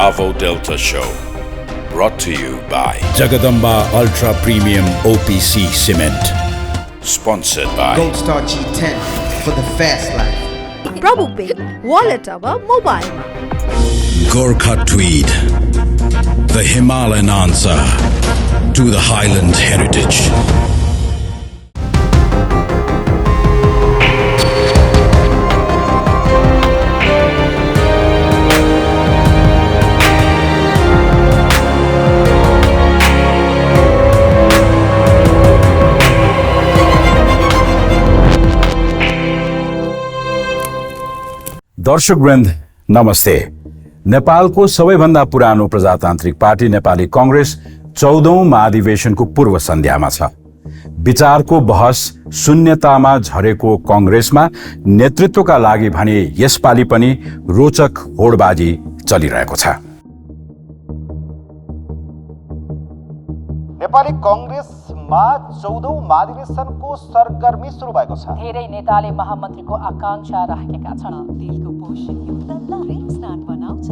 Bravo Delta Show. Brought to you by Jagadamba Ultra Premium OPC Cement. Sponsored by Gold Star G10 for the fast life. Prabhu Pay, wallet our mobile. Gorkha Tweed, the Himalayan answer to the Highland heritage. दर्शकवृन्द नमस्ते। नेपालको सबैभन्दा पुरानो प्रजातान्त्रिक party Nepali Congress 14औं महाधिवेशनको पूर्व सन्ध्यामा छ। विचारको बहस शून्यतामा झरेको कांग्रेसमा नेतृत्वका लागि भने यसपालि पनि रोचक होडबाजी चलिरहेको छ। नेपाली कांग्रेसमा 14औं महाधिवेशनको सरगर्मी सुरु भएको छ। धेरै नेताले महामन्त्रीको आकांक्षा राखेका छन्। तेलको पोषण युक्त लाइफ स्नान बनाउँछ।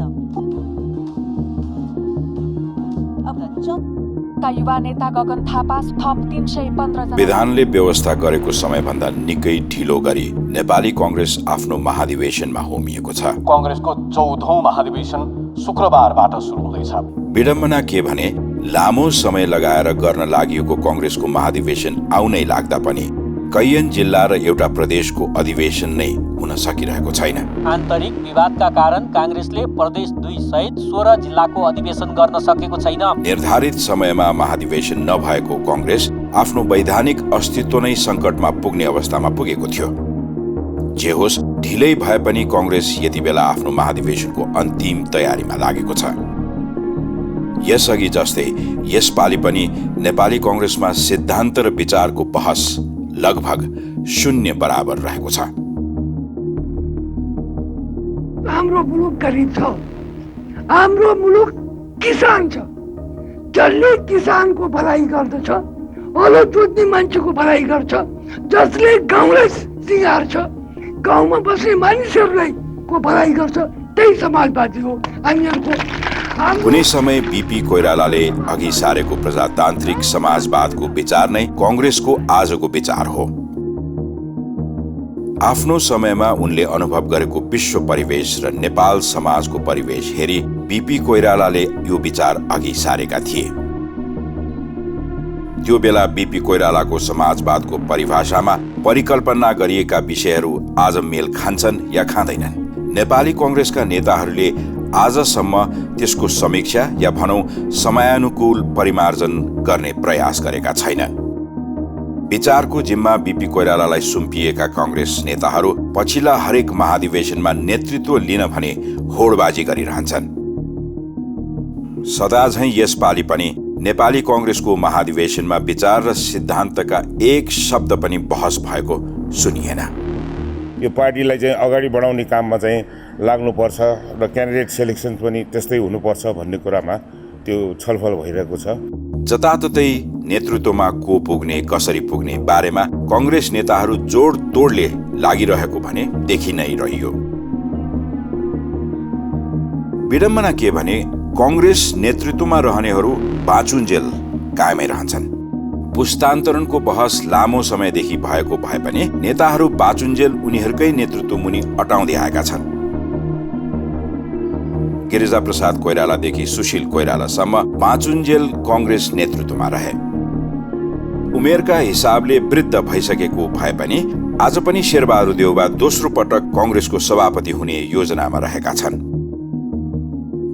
का युवा नेता गगन थापा थप 315 जना विधानले व्यवस्था गरेको समयभन्दा निकै ढिलो गरी नेपाली कांग्रेस आफ्नो महाधिवेशनमा होमिएको छ। कांग्रेसको 14औं महाधिवेशन शुक्रबारबाट सुरु हुँदैछ। विडम्बना के भने लामो समय लगाएर गर्न लागि कांग्रेसको महाधिवेशन आउनै लाग्दा पनि कैयन जिल्ला र एउटा प्रदेशको अधिवेशन नै हुन सकिरहेको छैन। आन्तरिक विवादका कारण कांग्रेसले प्रदेश 2 सहित 16 जिल्लाको अधिवेशन गर्न सकेको छैन। निर्धारित समयमा महाधिवेशन नभएको कांग्रेस आफ्नो वैधानिक अस्तित्व नै संकटमा पुग्ने अवस्थामा पुगेको थियो। जे होस्, ढिलै भए पनि कांग्रेस यति बेला आफ्नो महाधिवेशनको अन्तिम तयारीमा लागेको छ। यसअघि जस्तै यसपालि पनि नेपाली कांग्रेसमा सिद्धान्त र विचारको बहस लगभग शून्य बराबर रहेको छ। हाम्रो मुलुक गरिब छ, हाम्रो मुलुक किसान छ, जसले किसानको भलाइ गर्दछ, हलो जोत्ने मान्छेको भलाइ गर्छ, जसले गाउँलाई सिँगार्छ, गाउँमा बस्ने मानिसहरूलाई को भलाइ गर्छ, त्यही समाजवादी हो। कुनै समय बीपी कोइरालाले अघि सारेको प्रजातान्त्रिक समाजवादको विचार नै कांग्रेसको आजको विचार हो। आफ्नो समयमा उनले अनुभव गरेको विश्व परिवेश र नेपाल समाजको परिवेश हेरी बीपी कोइरालाले यो विचार अघि सारेका थिए। त्यो बेला बीपी कोइरालाको समाजवादको परिभाषामा परिकल्पना गरिएका विषयहरू आज मेल खान्छन् या खाँदैनन्। नेपाली कांग्रेसका नेताहरूले आजसम्म त्यसको समीक्षा या भनौं समयानुकूल परिमार्जन गर्ने प्रयास गरेका छैनन्। विचारको जिम्मा बीपी कोइरालालाई सुम्पिएका कांग्रेस नेताहरू पछिल्ला हरेक महाधिवेशनमा नेतृत्व लिन भने होडबाजी गरिरहन्छन्। सदाझैं यसपालि पनि नेपाली कांग्रेसको महाधिवेशनमा विचार र सिद्धान्तका एक शब्द पनि बहस भएको सुनिएन। यो पार्टीलाई चाहिँ अगाडि बढाउने काममा चाहिँ लाग्नुपर्छ र क्यान्डिडेट सेलेक्सन पनि त्यस्तै हुनुपर्छ भन्ने कुरामा त्यो छलफल भइरहेको छ। जताततै नेतृत्वमा को पुग्ने कसरी पुग्ने बारेमा कांग्रेस नेताहरू जोड तोडले लागिरहेको भने देखि नै रहियो। विडम्बना के भने कांग्रेस नेतृत्वमा रहनेहरू बाँचुन्जेल कायमै रहन्छन्। पुस्तान्तरणको बहस लामो समयदेखि भएको भए पनि नेताहरू बाँचुन्जेल उनीहरूकै नेतृत्व मुनि अटाउँदै आएका छन्। गिरिजा प्रसाद कोइरालादेखि सुशील कोइरालासम्म बाँचुन्जेल कांग्रेस नेतृत्वमा रहे। उमेरका हिसाबले वृद्ध भइसकेको भए पनि आज पनि शेरबहादुर देउबा दोस्रो पटक कांग्रेसको सभापति हुने योजनामा रहेका छन्।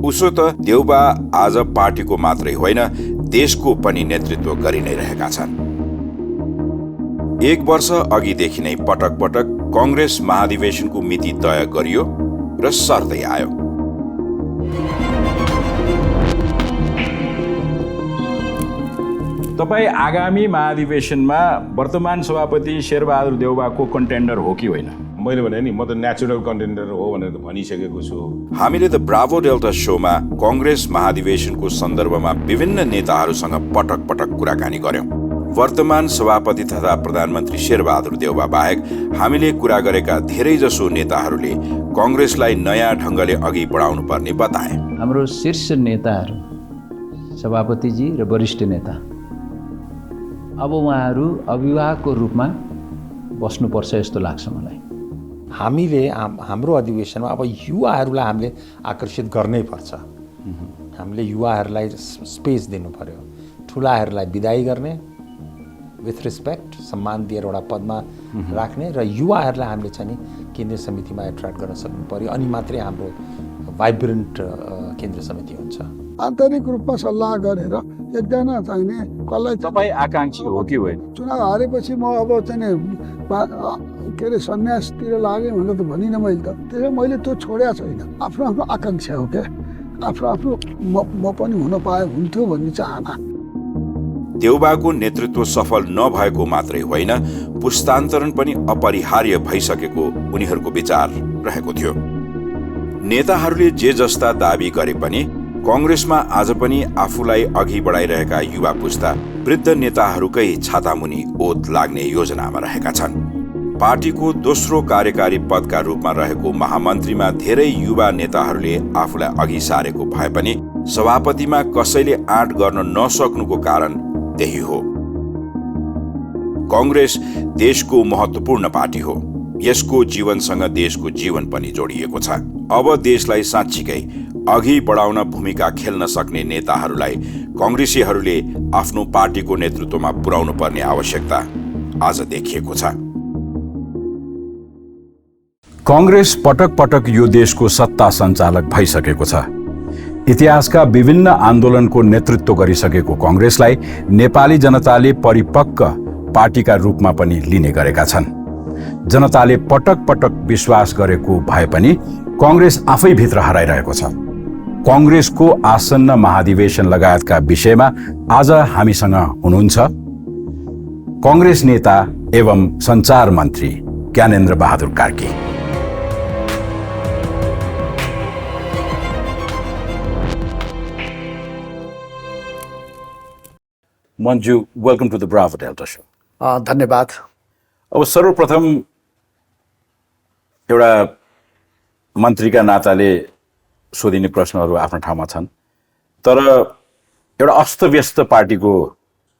उसो त देउबा आज पार्टीको मात्रै होइन, देशको पनि नेतृत्व गरि नै रहेका छन्। 1 वर्ष अघिदेखि नै पटक पटक कांग्रेस महाधिवेशनको मिति तय गरियो र सर्दै आयो। तपाई आगामी महाधिवेशनमा वर्तमान सभापति शेरबहादुर देउबाको कन्टेन्डर हो कि होइन? मैले भने नि म त नेचुरल कन्टेन्डर हो भनेर भनिसकेको छु। हामीले द ब्राभो डेल्टा शोमा कांग्रेस महाधिवेशनको सन्दर्भमा विभिन्न नेताहरूसँग पटक पटक कुराकानी गर्यौं। वर्तमान सभापति तथा प्रधानमन्त्री शेरबहादुर देउवा बाहेक हामीले कुरा गरेका धेरैजसो नेताहरूले कांग्रेसलाई नयाँ ढंगले अघि बढाउनु पर्ने बताए। हाम्रो शीर्ष नेताहरू, सभापतिजी र वरिष्ठ नेता, अब उहाँहरू अभिभावकको रूपमा बस्नुपर्छ जस्तो लाग्छ मलाई। हामीले हाम्रो अधिवेशनमा अब युवाहरूलाई हामीले आकर्षित गर्नै पर्छ। हामीले युवाहरूलाई स्पेस दिनु पर्यो, ठुलाहरूलाई विदाई गर्ने, विथ रेस्पेक्ट, सम्मान दिएर एउटा पदमा राख्ने, र युवाहरूलाई हामीले चाहिँ नि केन्द्रीय समितिमा एट्र्याक्ट गर्न सक्नु पर्यो। अनि मात्रै हाम्रो भाइब्रेन्ट केन्द्रीय समिति हुन्छ। आन्तरिक रूपमा सल्लाह गरेर एकजना चाहिने कसलाई तपाईँ आकाङ्क्षी हो कि होइन? चुनाव हारेपछि म अब चाहिँ के अरे सन्यासतिर लागेँ भनेर त भनिनँ मैले त। त्यसै मैले त्यो छोडेको छैन। आफ्नो आफ्नो आकाङ्क्षा हो क्या, आफ्नो आफ्नो म पनि हुन पाए हुन्थ्यो भन्ने चाहना। देउबाको नेतृत्व सफल नभएको मात्रै होइन, पुस्तान्तरण पनि अपरिहार्य भइसकेको उनीहरूको विचार रहेको थियो। नेताहरूले जे जस्ता दाबी गरे पनि कांग्रेसमा आज पनि आफूलाई अघि बढाइरहेका युवा पुस्ता वृद्ध नेताहरूकै छातामुनि ओत लाग्ने योजनामा रहेका छन्। पार्टीको दोस्रो कार्यकारी पदका रूपमा रहेको महामन्त्रीमा धेरै युवा नेताहरूले आफूलाई अघि सारेको भए पनि सभापतिमा कसैले आँट गर्न नसक्नुको कारण त्यही हो। कांग्रेस देशको महत्त्वपूर्ण पार्टी हो। यसको जीवनसँग देशको जीवन पनि जोडिएको छ। अब देशलाई साँच्चीकै अघि बढाउन भूमिका खेल्न सक्ने नेताहरूलाई कांग्रेसीहरूले आफ्नो पार्टीको नेतृत्वमा पुर्याउनु पर्ने आवश्यकता आज देखिएको छ। कांग्रेस पटक पटक यो देशको सत्ता सञ्चालक भइसकेको छ। इतिहासका विभिन्न आन्दोलनको नेतृत्व गरिसकेको कांग्रेसलाई नेपाली जनताले परिपक्व पार्टीका रूपमा पनि लिने गरेका छन्। जनताले पटक पटक विश्वास गरेको भए पनि कांग्रेस आफै भित्र हराइरहेको छ। कांग्रेसको आसन्न महाधिवेशन लगायतका विषयमा आज हामीसँग हुनुहुन्छ कांग्रेस नेता एवं सञ्चार मन्त्री Gyanendra Bahadur Karki. Manju, welcome to the Bravo Delta show. धन्यवाद। अब सर्वप्रथम एउटा मन्त्रीका नाताले सोधिने प्रश्नहरू आफ्नो ठाउँमा छन्, तर एउटा अस्तव्यस्त पार्टीको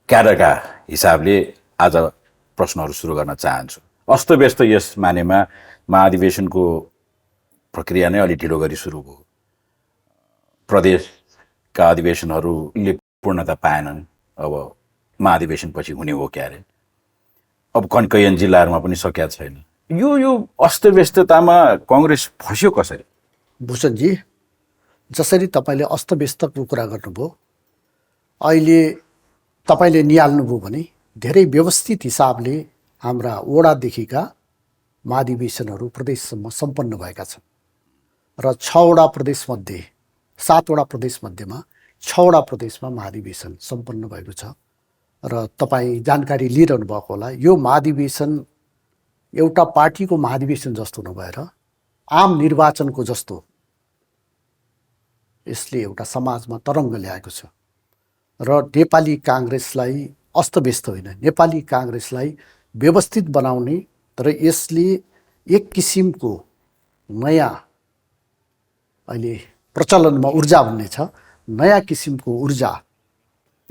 क्याडरका हिसाबले आज प्रश्नहरू सुरु गर्न चाहन्छु। अस्तव्यस्त यस मानेमा महाधिवेशनको प्रक्रिया नै अलि ढिलो गरी सुरु भयो। प्रदेशका अधिवेशनहरूले पूर्णता पाएनन्। अब महाधिवेशन पछि हुने हो क्यारे। अब कन्कयन जिल्लाहरूमा पनि सकिया छैन। यो अस्तव्यस्ततामा कांग्रेस फस्यो कसरी? भूषणजी, जसरी तपाईँले अस्तव्यस्तको कुरा गर्नुभयो, अहिले तपाईँले निहाल्नुभयो भने धेरै व्यवस्थित हिसाबले हाम्रा वडादेखिका महाधिवेशनहरू प्रदेशसम्म सम्पन्न भएका छन् र 6वटा प्रदेशमध्ये 7वटा प्रदेशमध्येमा 6वटा प्रदेशमा महाधिवेशन सम्पन्न भएको छ। र तपाईँ जानकारी लिइरहनु भएको होला, यो महाधिवेशन एउटा पार्टीको महाधिवेशन जस्तो नभएर आम निर्वाचनको जस्तो यसले एउटा समाजमा तरङ्ग ल्याएको छ र नेपाली कांग्रेसलाई अस्तव्यस्त होइन, नेपाली कांग्रेसलाई व्यवस्थित बनाउने, तर यसले एक किसिमको नयाँ अहिले प्रचलनमा ऊर्जा भन्ने छ, नयाँ किसिमको ऊर्जा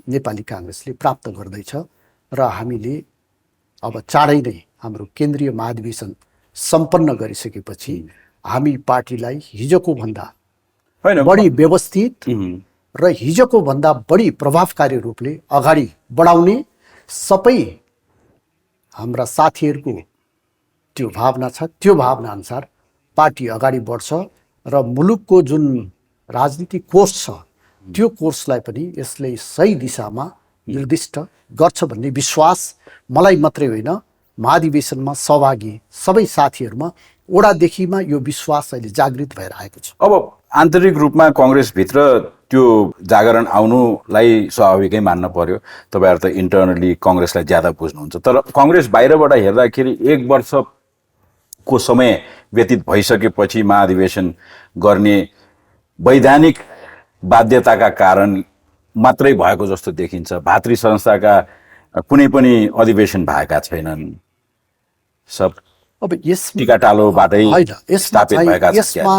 नेपाली कांग्रेसले प्राप्त गर्दैछ र हामीले अब चाँडै नै हाम्रो केन्द्रीय महाधिवेशन सम्पन्न गरिसकेपछि हामी पार्टीलाई हिजोको भन्दा बढी व्यवस्थित र हिजोको भन्दा बढी प्रभावकारी रूपले अगाडि बढाउने सबै हाम्रा साथीहरूको त्यो भावना छ। त्यो भावना अनुसार पार्टी अगाडि बढ्छ र मुलुकको जुन राजनीतिक कोर्स छ त्यो कोर्सलाई पनि यसले सही दिशामा निर्दिष्ट गर्छ भन्ने विश्वास मलाई मात्रै होइन, महाधिवेशनमा सहभागी सबै साथीहरूमा ओडादेखिमा यो विश्वास अहिले जागृत भएर आएको छ। अब आन्तरिक रूपमा कांग्रेसभित्र त्यो जागरण आउनुलाई स्वाभाविकै मान्न पर्यो। तपाईँहरू त इन्टर्नली कांग्रेसलाई ज्यादा बुझ्नुहुन्छ, तर कांग्रेस बाहिरबाट हेर्दाखेरि 1 वर्षको समय व्यतीत भइसकेपछि महाधिवेशन गर्ने वैधानिक बाध्यताका कारण मात्रै भएको जस्तो देखिन्छ। भातृ संस्थाका कुनै पनि अधिवेशन भएका छैनन्, सब अब यस टिकाटालोबाटै होइन, यसमा स्थापित भएका चाहिँ छन्। यसमा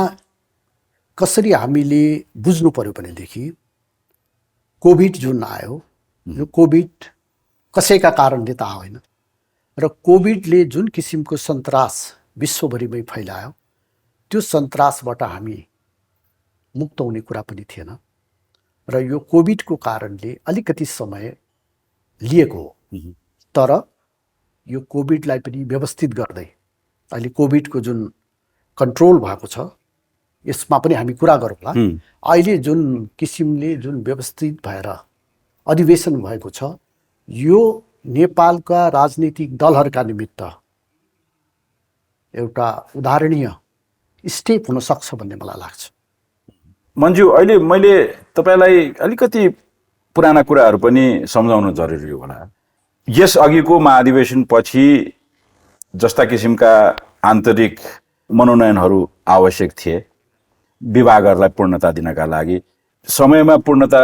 कसरी हामीले बुझ्नु पर्यो भनेदेखि कोभिड जुन आयो, यो कोभिड कसैका कारणले त होइन, र कोभिडले जुन किसिमको सन्तास विश्वभरिमै फैलायो, त्यो सन्तासबाट हामी मुक्त हुने कुरा पनि थिएन, र यो कोभिडको कारणले अलिकति समय लिएको हो। तर यो कोभिडलाई पनि व्यवस्थित गर्दै अहिले कोभिडको जुन कन्ट्रोल भएको छ यसमा पनि हामी कुरा गरौँला। अहिले जुन किसिमले जुन व्यवस्थित भएर अधिवेशन भएको छ, यो नेपालका राजनीतिक दलहरूका निमित्त एउटा उदाहरणीय स्टेप हुन सक्छ भन्ने मलाई लाग्छ। मन्जु, अहिले मैले तपाईलाई अलिकति पुराना कुराहरू पनि सम्झाउनु जरुरी होला। यस अघिको महाधिवेशन पछि जस्ता किसिमका आन्तरिक मनोनयनहरू आवश्यक थिए विभागहरूलाई पूर्णता दिनका लागि, समयमा पूर्णता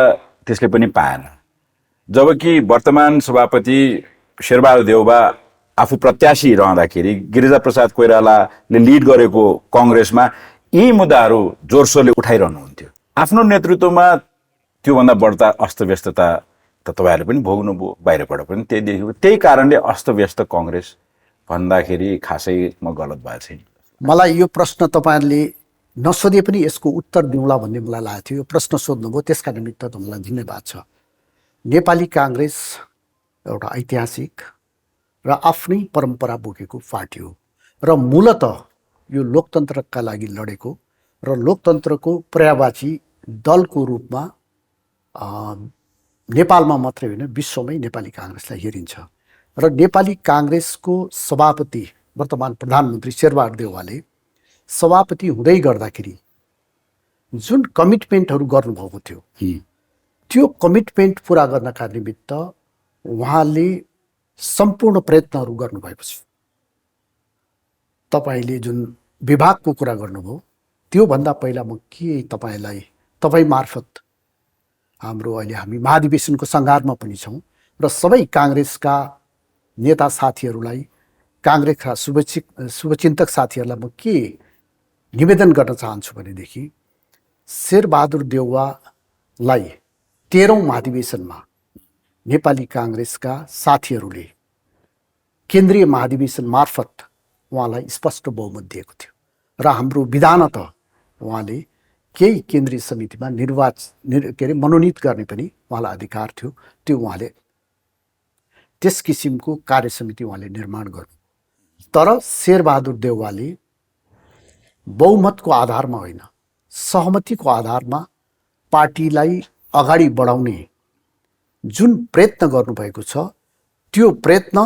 त्यसले पनि पाएन। जबकि वर्तमान सभापति शेरबहादुर देउबा आफू प्रत्याशी रहँदाखेरि गिरिजाप्रसाद कोइरालाले लिड गरेको कङ्ग्रेसमा यी मुद्दाहरू जोरसोरले उठाइरहनुहुन्थ्यो। आफ्नो नेतृत्वमा त्योभन्दा बढ्ता अस्तव्यस्तता त तपाईँहरूले पनि भोग्नुभयो, बाहिरबाट पनि त्यही देख्यो। त्यही कारणले अस्तव्यस्त कङ्ग्रेस भन्दाखेरि खासै म गलत भएको छैन। मलाई यो प्रश्न तपाईँहरूले नसोधे पनि यसको उत्तर दिउँला भन्ने मलाई लागेको थियो। यो प्रश्न सोध्नुभयो, त्यसका निमित्त तपाईँलाई धन्यवाद छ। नेपाली काङ्ग्रेस एउटा ऐतिहासिक र आफ्नै परम्परा बोकेको पार्टी हो, र मूलत यो लोकतन्त्रका लागि लडेको र लोकतन्त्रको पर्यायवाची दलको रूपमा नेपालमा मात्रै होइन विश्वमै नेपाली काङ्ग्रेसलाई हेरिन्छ। र नेपाली काङ्ग्रेसको सभापति वर्तमान प्रधानमन्त्री शेरबहादुर देउवाले सभापति हुँदै गर्दाखेरि जुन कमिटमेन्टहरू गर्नुभएको थियो, त्यो कमिटमेन्ट पुरा गर्नका निमित्त उहाँले सम्पूर्ण प्रयत्नहरू गर्नुभएको छ। तपाईँले जुन विभागको कुरा गर्नुभयो, त्योभन्दा पहिला म के तपाईँ मार्फत हाम्रो अहिले हामी महाधिवेशनको सङ्घारमा पनि छौँ र सबै काङ्ग्रेसका नेता साथीहरूलाई, काङ्ग्रेसका शुभचिन्तक साथीहरूलाई म के निवेदन गर्न चाहन्छु भनेदेखि शेरबहादुर देउवालाई 13औं महाधिवेशनमा नेपाली काङ्ग्रेसका साथीहरूले केन्द्रीय महाधिवेशन मार्फत उहाँलाई स्पष्ट बहुमत दिएको थियो, र हाम्रो विधानत उहाँले केही केन्द्रीय समितिमा मनोनित गर्ने पनि उहाँलाई अधिकार थियो। त्यो उहाँले त्यस किसिमको कार्य समिति उहाँले निर्माण गर्नु। तर शेरबहादुर देउवाले बहुमतको आधारमा होइन, सहमतिको आधारमा पार्टीलाई अगाडि बढाउने जुन प्रयत्न गर्नुभएको छ, त्यो प्रयत्न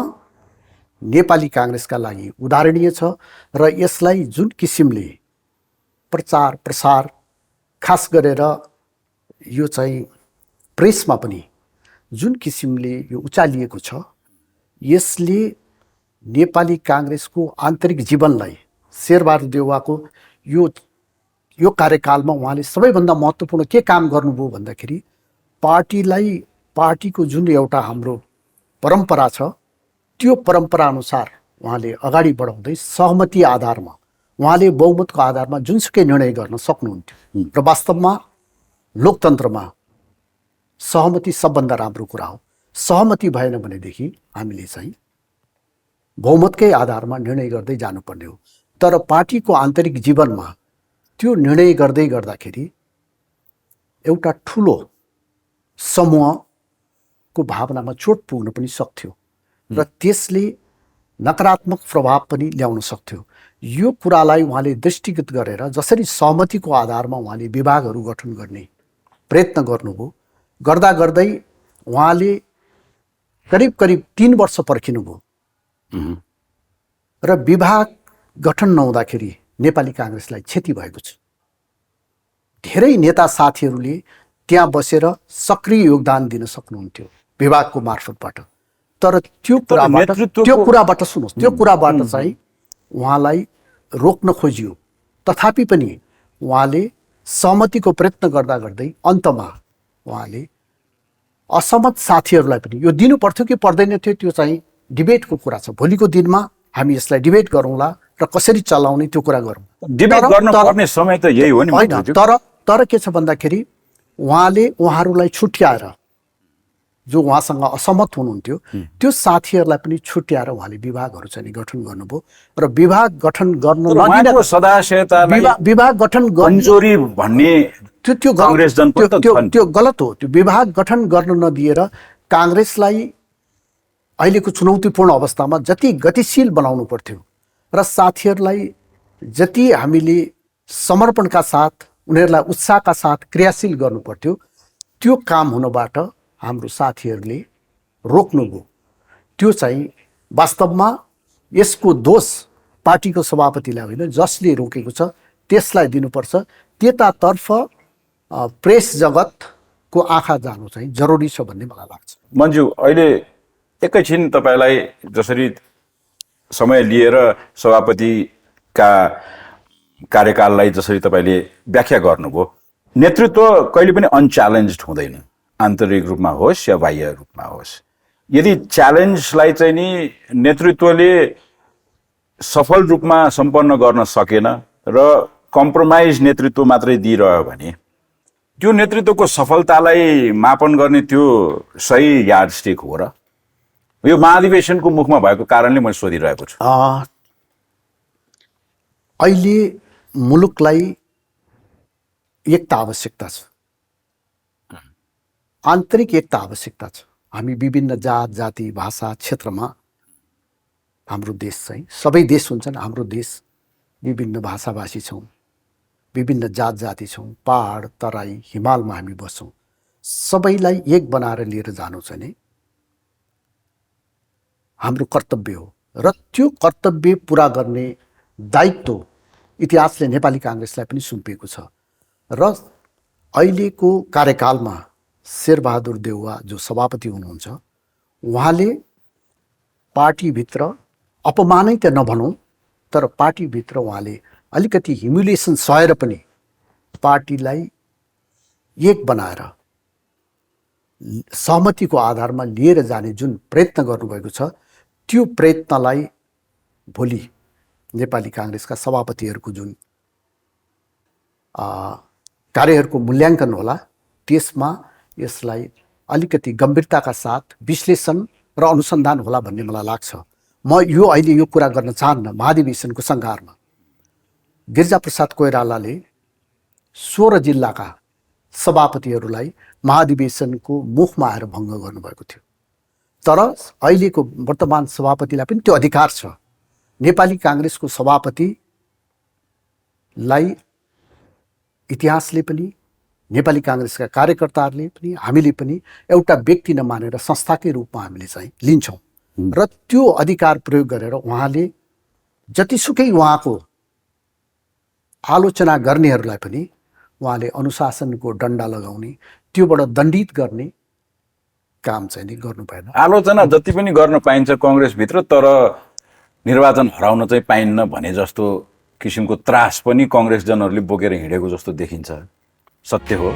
नेपाली काङ्ग्रेसका लागि उदाहरणीय छ। र यसलाई जुन किसिमले प्रचार प्रसार, खास गरेर यो चाहिँ प्रेसमा पनि जुन किसिमले यो उचालिएको छ, यसले नेपाली काङ्ग्रेसको आन्तरिक जीवनलाई, शेरबहादुर देउवाको यो कार्यकालमा उहाँले सबैभन्दा महत्त्वपूर्ण के काम गर्नुभयो भन्दाखेरि पार्टीको जुन एउटा हाम्रो परम्परा छ, त्यो परम्परा अनुसार उहाँले अगाडि बढाउँदै सहमति आधारमा, उहाँले बहुमतको आधारमा जुनसुकै निर्णय गर्न सक्नुहुन्थ्यो। र वास्तवमा लोकतन्त्रमा सहमति सबभन्दा राम्रो कुरा हो। सहमति भएन भनेदेखि हामीले चाहिँ बहुमतकै आधारमा निर्णय गर्दै जानुपर्ने हो। तर पार्टीको आन्तरिक जीवनमा त्यो निर्णय गर्दै गर्दाखेरि एउटा ठुलो समूहको भावनामा चोट पुग्न पनि सक्थ्यो, र त्यसले नकारात्मक प्रभाव पनि ल्याउन सक्थ्यो। यो कुरालाई उहाँले दृष्टिगत गरेर जसरी सहमतिको आधारमा उहाँले विभागहरू गठन गर्ने प्रयत्न गर्नुभयो, गर्दा गर्दै उहाँले करिब 3 वर्ष पर्खिनुभयो, र विभाग गठन नहुँदाखेरि नेपाली काङ्ग्रेसलाई क्षति भएको छ। धेरै नेता साथीहरूले त्यहाँ बसेर सक्रिय योगदान दिन सक्नुहुन्थ्यो विभागको मार्फतबाट। तर त्यो कुराबाट चाहिँ उहाँलाई रोक्न खोजियो। तथापि पनि उहाँले सहमतिको प्रयत्न गर्दा गर्दै अन्तमा उहाँले असहमत साथीहरूलाई पनि यो दिनु पर्थ्यो कि पर्दैन थियो, त्यो चाहिँ डिबेटको कुरा छ। भोलिको दिनमा हामी यसलाई डिबेट गरौँला र कसरी चलाउने त्यो कुरा गरौँ। डिबेट गर्नुपर्ने समय त यही हो नि। होइन, तर के छ भन्दाखेरि उहाँहरूलाई छुट्याएर, जो उहाँसँग असहमत हुनुहुन्थ्यो त्यो साथीहरूलाई पनि छुट्याएर उहाँले विभागहरू चाहिँ गठन गर्नुभयो र विभाग गठन गर्न उहाँको सदाशयतालाई विभाग गठन कमजोरी भन्ने त्यो कांग्रेस जनपद त्यो गलत हो। त्यो विभाग गठन गर्न नदिएर कांग्रेसलाई अहिलेको चुनौतीपूर्ण अवस्थामा जति गतिशील बनाउनु पर्थ्यो र साथीहरूलाई जति हामीले समर्पणका साथ उनीहरूलाई उत्साहका साथ क्रियाशील गर्नु पर्थ्यो, त्यो काम हुनबाट हाम्रो साथीहरूले रोक्नुभयो। त्यो चाहिँ वास्तवमा यसको दोष पार्टीको सभापतिलाई होइन, जसले रोकेको छ त्यसलाई दिनुपर्छ। त्यतातर्फ प्रेस जगतको आँखा जानु चाहिँ जरुरी छ भन्ने मलाई लाग्छ। मन्जु, अहिले एकैछिन तपाईँलाई जसरी समय लिएर सभापतिका कार्यकाललाई जसरी तपाईँले व्याख्या गर्नुभयो, नेतृत्व कहिले पनि अनच्यालेन्ज्ड हुँदैन, आन्तरिक रूपमा होस् या बाह्य रूपमा होस्। यदि च्यालेन्जलाई चाहिँ नि नेतृत्वले सफल रूपमा सम्पन्न गर्न सकेन र कम्प्रोमाइज नेतृत्व मात्रै दिइरह्यो भने त्यो नेतृत्वको सफलतालाई मापन गर्ने त्यो सही यार्डस्टिक हो र? यो महाधिवेशनको मुखमा भएको कारणले मैले सोधिरहेको छु। अहिले मुलुकलाई एकता आवश्यकता छ, आन्तरिक एकता आवश्यकता छ। हामी विभिन्न जात जाति भाषा क्षेत्रमा हाम्रो देश चाहिँ, सबै देश हुन्छन्, हाम्रो देश विभिन्न भाषाभाषी छौँ, विभिन्न जात जाति छौँ, पहाड तराई हिमालमा हामी बस्छौँ। सबैलाई एक बनाएर लिएर जानु चाहिँ नै हाम्रो कर्तव्य हो र त्यो कर्तव्य पुरा गर्ने दायित्व इतिहासले नेपाली कांग्रेसलाई पनि सुम्पिएको छ। र अहिलेको कार्यकालमा शेरबहादुर देउवा जो सभापति हुनुहुन्छ, उहाँले पार्टीभित्र अपमानै त नभनौँ तर पार्टीभित्र उहाँले अलिकति ह्युमिलिएसन सहेर पनि पार्टीलाई एक बनाएर सहमतिको आधारमा लिएर जाने जुन प्रयत्न गर्नुभएको छ, त्यो प्रयत्नलाई भोलि नेपाली कांग्रेसका सभापतिहरूको जुन कार्यहरूको मूल्याङ्कन होला, त्यसमा यसलाई अलिकति गम्भीरताका साथ विश्लेषण र अनुसन्धान होला भन्ने मलाई लाग्छ। म अहिले यो कुरा गर्न चाहन्न। महाधिवेशनको सङ्घारमा गिरिजाप्रसाद कोइरालाले 16 जिल्लाका सभापतिहरूलाई महाधिवेशनको मुखमा आएर भङ्ग गर्नुभएको थियो। तर अहिलेको वर्तमान सभापतिलाई पनि त्यो अधिकार छ। नेपाली कांग्रेसको सभापतिलाई इतिहासले पनि, नेपाली कांग्रेसका कार्यकर्ताहरूले पनि, हामीले पनि एउटा व्यक्ति नमानेर संस्थाकै रूपमा हामीले चाहिँ लिन्छौँ र त्यो अधिकार प्रयोग गरेर उहाँले जतिसुकै उहाँको आलोचना गर्नेहरूलाई पनि उहाँले अनुशासनको डन्डा लगाउने, त्योबाट दण्डित गर्ने काम चाहिँ नि गर्नु भएन। आलोचना जति पनि गर्न पाइन्छ कांग्रेसभित्र, तर निर्वाचन हराउन चाहिँ पाइन्न भने जस्तो किसिमको त्रास पनि कांग्रेसजनहरूले बोकेर हिँडेको जस्तो देखिन्छ। सत्य हो?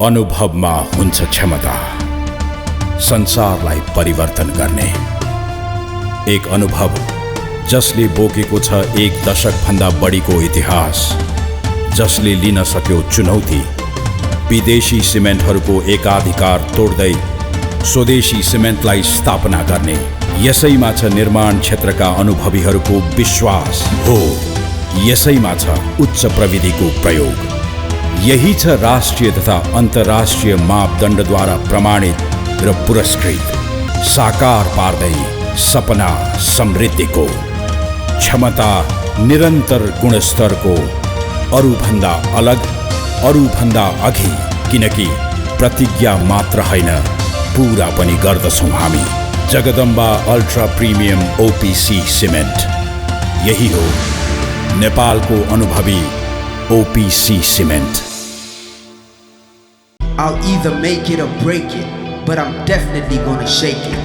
अनुभवमा हुन्छ क्षमता संसारलाई परिवर्तन गर्ने। एक अनुभव जसले बोकेको छ 1 दशकभन्दा बढीको इतिहास, जसले लिन सक्यो चुनौती, विदेशी सिमेन्टहरूको एकाधिकार तोड्दै स्वदेशी सिमेन्टलाई स्थापना गर्ने। यसैमा छ निर्माण क्षेत्रका अनुभवीहरूको विश्वास हो, यसैमा छ उच्च प्रविधिको प्रयोग। यही छ राष्ट्रिय तथा अन्तर्राष्ट्रिय मापदण्डद्वारा प्रमाणित र पुरस्कृत, साकार पार्दै सपना समृद्धिको। क्षमता निरन्तर गुणस्तरको, अरूभन्दा अलग, अरूभन्दा अघि, किनकि प्रतिज्ञा मात्र होइन पूरा पनि गर्दछौँ हामी। Jagadamba ultra premium OPC cement, यही हो नेपालको अनुभवी OPC cement. I'll either make it or break it, but I'm definitely gonna shake it.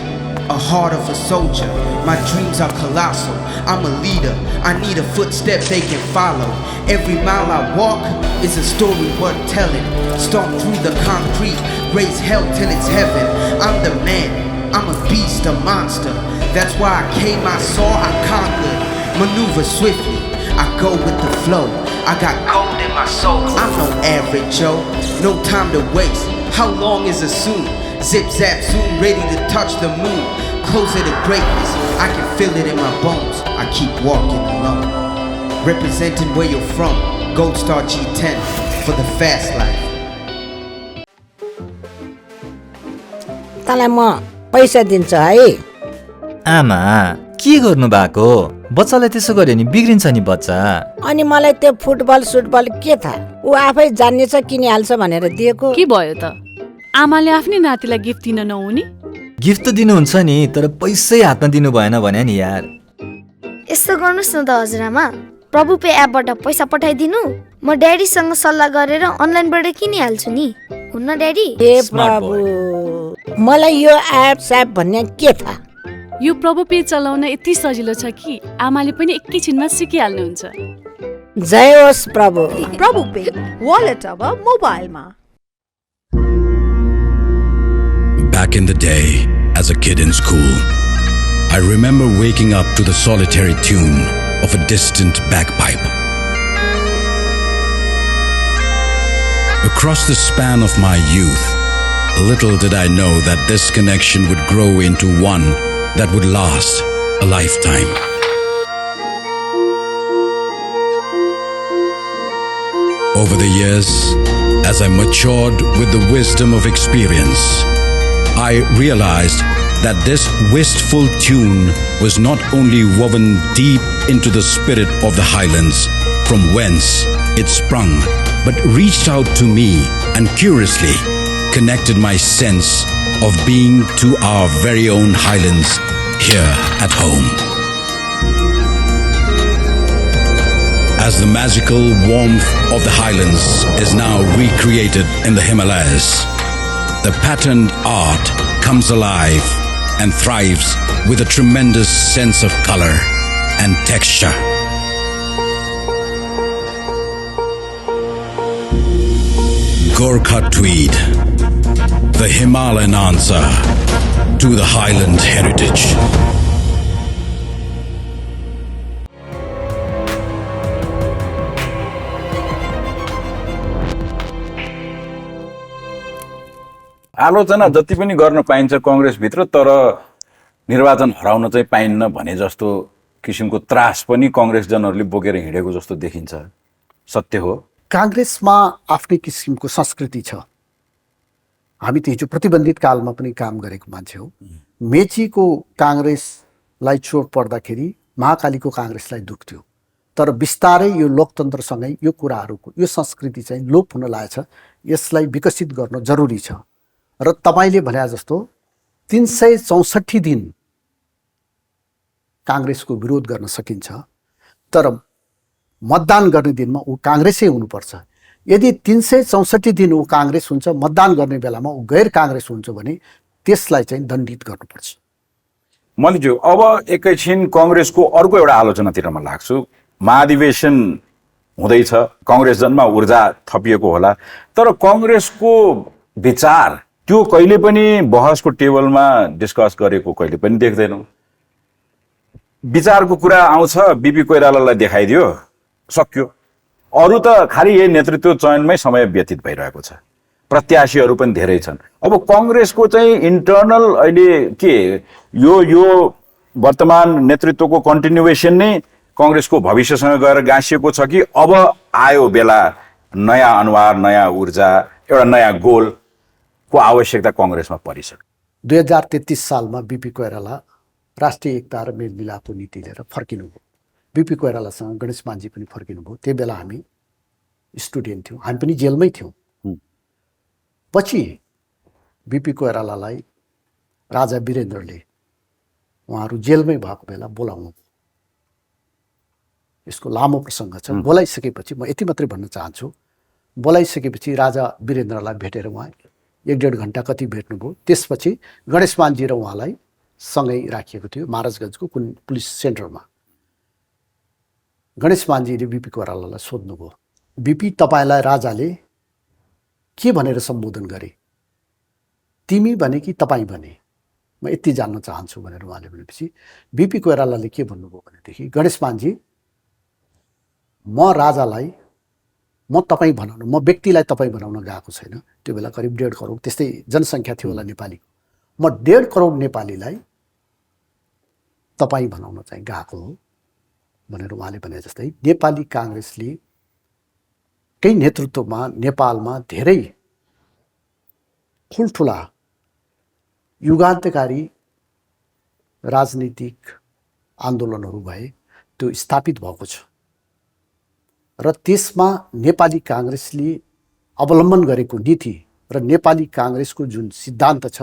a heart of a soldier. My dreams are colossal. I'm a leader. I need a footstep they can follow. Every mile I walk is a story worth telling. Stomp through the concrete, raise hell till it's heaven. I'm the man. I'm a beast, a monster. That's why I came, I saw, I conquered. Maneuver swiftly. I go with the flow. I got gold in my soul. I'm no average Joe. No time to waste. How long is a soon? Zip zap zoom, ready to touch the moon. Closer to greatness. I can feel it in my bones. I keep walking alone. Representing where you're from. Gold Star G10 for the fast life. तँलाई म पैसा दिन्छु है। आमा के गर्नु भएको? बच्चालाई त्यसो गर्यो नि बिग्रिन्छ नि बच्चा। अनि मलाई त्यो फुटबल सुटबल के थाहा? ऊ आफै जान्नेछ किनिहाल्छ भनेर दिएको। के भयो त? आमाले आफ्नै नातिलाई गिफ्ट दिन नहुने? गिफ्ट त दिनुहुन्छ नि, तर पैसै हातमा दिनु भएन भने नि यार। यस्तो गर्नुस् न त हजुरआमा, प्रभु पे एपबाट पैसा पठाइदिनु, म ड्याडीसँग सल्लाह गरेर अनलाइनबाट किनिहाल्छु नि। हुन्न ड्याडी? ए प्रभु, मलाई यो एप स्याप भन्ने के थाहा? यो प्रभु पे चलाउन यति सजिलो छ कि आमाले पनि एकैछिनमा सिकिहाल्नुहुन्छ। जय होस् प्रभु। प्रभु पे वालेट अब मोबाइलमा। Back in the day, as a kid in school, I remember waking up to the solitary tune of a distant bagpipe. Across the span of my youth, little did I know that this connection would grow into one that would last a lifetime. Over the years, as I matured with the wisdom of experience, I realized that this wistful tune was not only woven deep into the spirit of the Highlands, from whence it sprung, but reached out to me and curiously connected my sense of being to our very own Highlands here at home. As the magical warmth of the Highlands is now recreated in the Himalayas, the patterned art comes alive and thrives with a tremendous sense of color and texture. Gorkha Tweed, the Himalayan answer to the Highland heritage. आलोचना जति पनि गर्न पाइन्छ कांग्रेसभित्र, तर निर्वाचन हराउन चाहिँ पाइन्न भने जस्तो किसिमको त्रास पनि कांग्रेसजनहरूले बोकेर हिँडेको जस्तो देखिन्छ। सत्य हो? कांग्रेसमा आफ्नै किसिमको संस्कृति छ। हामी त हिजो प्रतिबन्धित कालमा पनि काम गरेको मान्छे हो। मेचीको कांग्रेसलाई चोट पर्दाखेरि महाकालीको कांग्रेसलाई दुख थियो, तर बिस्तारै यो लोकतन्त्रसँगै यो कुराहरूको यो संस्कृति चाहिँ लोप हुन लागेछ। यसलाई विकसित गर्न जरुरी छ। र तपाईले भने जस्तो 364 दिन कांग्रेसको विरोध गर्न सकिन्छ, तर मतदान गर्ने दिनमा ऊ कांग्रेसै हुनुपर्छ। यदि 364 दिन ऊ कांग्रेस हुन्छ, मतदान गर्ने बेलामा ऊ गैर कांग्रेस हुन्छ भने त्यसलाई चाहिँ दण्डित गर्नुपर्छ। मलिज्यू, अब एकैछिन कांग्रेसको अर्को एउटा आलोचनातिर म लाग्छु। महाधिवेशन हुँदैछ, कांग्रेस जनमा ऊर्जा थपिएको होला, तर कांग्रेसको विचार त्यो कहिले पनि बहसको टेबलमा डिस्कस गरेको कहिले पनि देख्दैनौँ। विचारको कुरा आउँछ, बीपी कोइरालालाई देखाइदियो, सक्यो। अरू त खालि यही नेतृत्व चयनमै समय व्यतीत भइरहेको छ। प्रत्याशीहरू पनि धेरै छन्। अब कांग्रेसको चाहिँ इन्टर्नल अहिले के यो वर्तमान नेतृत्वको कन्टिन्युएसन नै कांग्रेसको भविष्यसँग गएर गाँसिएको छ कि अब आयो बेला नयाँ अनुहार, नयाँ ऊर्जा, एउटा नयाँ गोल को आवश्यकता कांग्रेसमा परिसक्यो? 2033 सालमा बीपी कोइराला राष्ट्रिय एकता र मेलमिलापको नीति लिएर फर्किनुभयो। बीपी कोइरालासँग गणेश मानजी पनि फर्किनुभयो। त्यो बेला हामी स्टुडेन्ट थियौँ, हामी पनि जेलमै थियौँ। पछि बीपी कोइरालालाई राजा वीरेन्द्रले उहाँहरू जेलमै भएको बेला बोलाउनु। यसको लामो प्रसङ्ग छ। बोलाइसकेपछि म यति मात्रै भन्न चाहन्छु, बोलाइसकेपछि राजा वीरेन्द्रलाई भेटेर उहाँ 1-1.5 घण्टा कति भेट्नुभयो। त्यसपछि गणेश मानजी र उहाँलाई सँगै राखिएको थियो महाराजगञ्जको कुन पुलिस सेन्टरमा। गणेश मानजीले बिपी कोइरालालाई सोध्नुभयो, बिपी तपाईँलाई राजाले के भनेर सम्बोधन गरे, तिमी भने कि तपाईँ भने, म यति जान्न चाहन्छु भनेर उहाँले भनेपछि बिपी कोइरालाले के भन्नुभयो भनेदेखि, गणेश मानजी म राजालाई म तपाईँ बनाउन, म व्यक्तिलाई तपाईँ बनाउन गएको छैन। त्यो बेला करिब 1.5 करोड त्यस्तै जनसङ्ख्या थियो होला नेपालीको। म 1.5 करोड नेपालीलाई तपाईँ बनाउन चाहिँ गएको हो भनेर उहाँले भने जस्तै नेपाली काङ्ग्रेसले कै नेतृत्वमा नेपालमा धेरै ठुल्ठुला युगान्तकारी राजनीतिक आन्दोलनहरू भए, त्यो स्थापित भएको छ र त्यसमा नेपाली काङ्ग्रेसले अवलम्बन गरेको नीति र नेपाली काङ्ग्रेसको जुन सिद्धान्त छ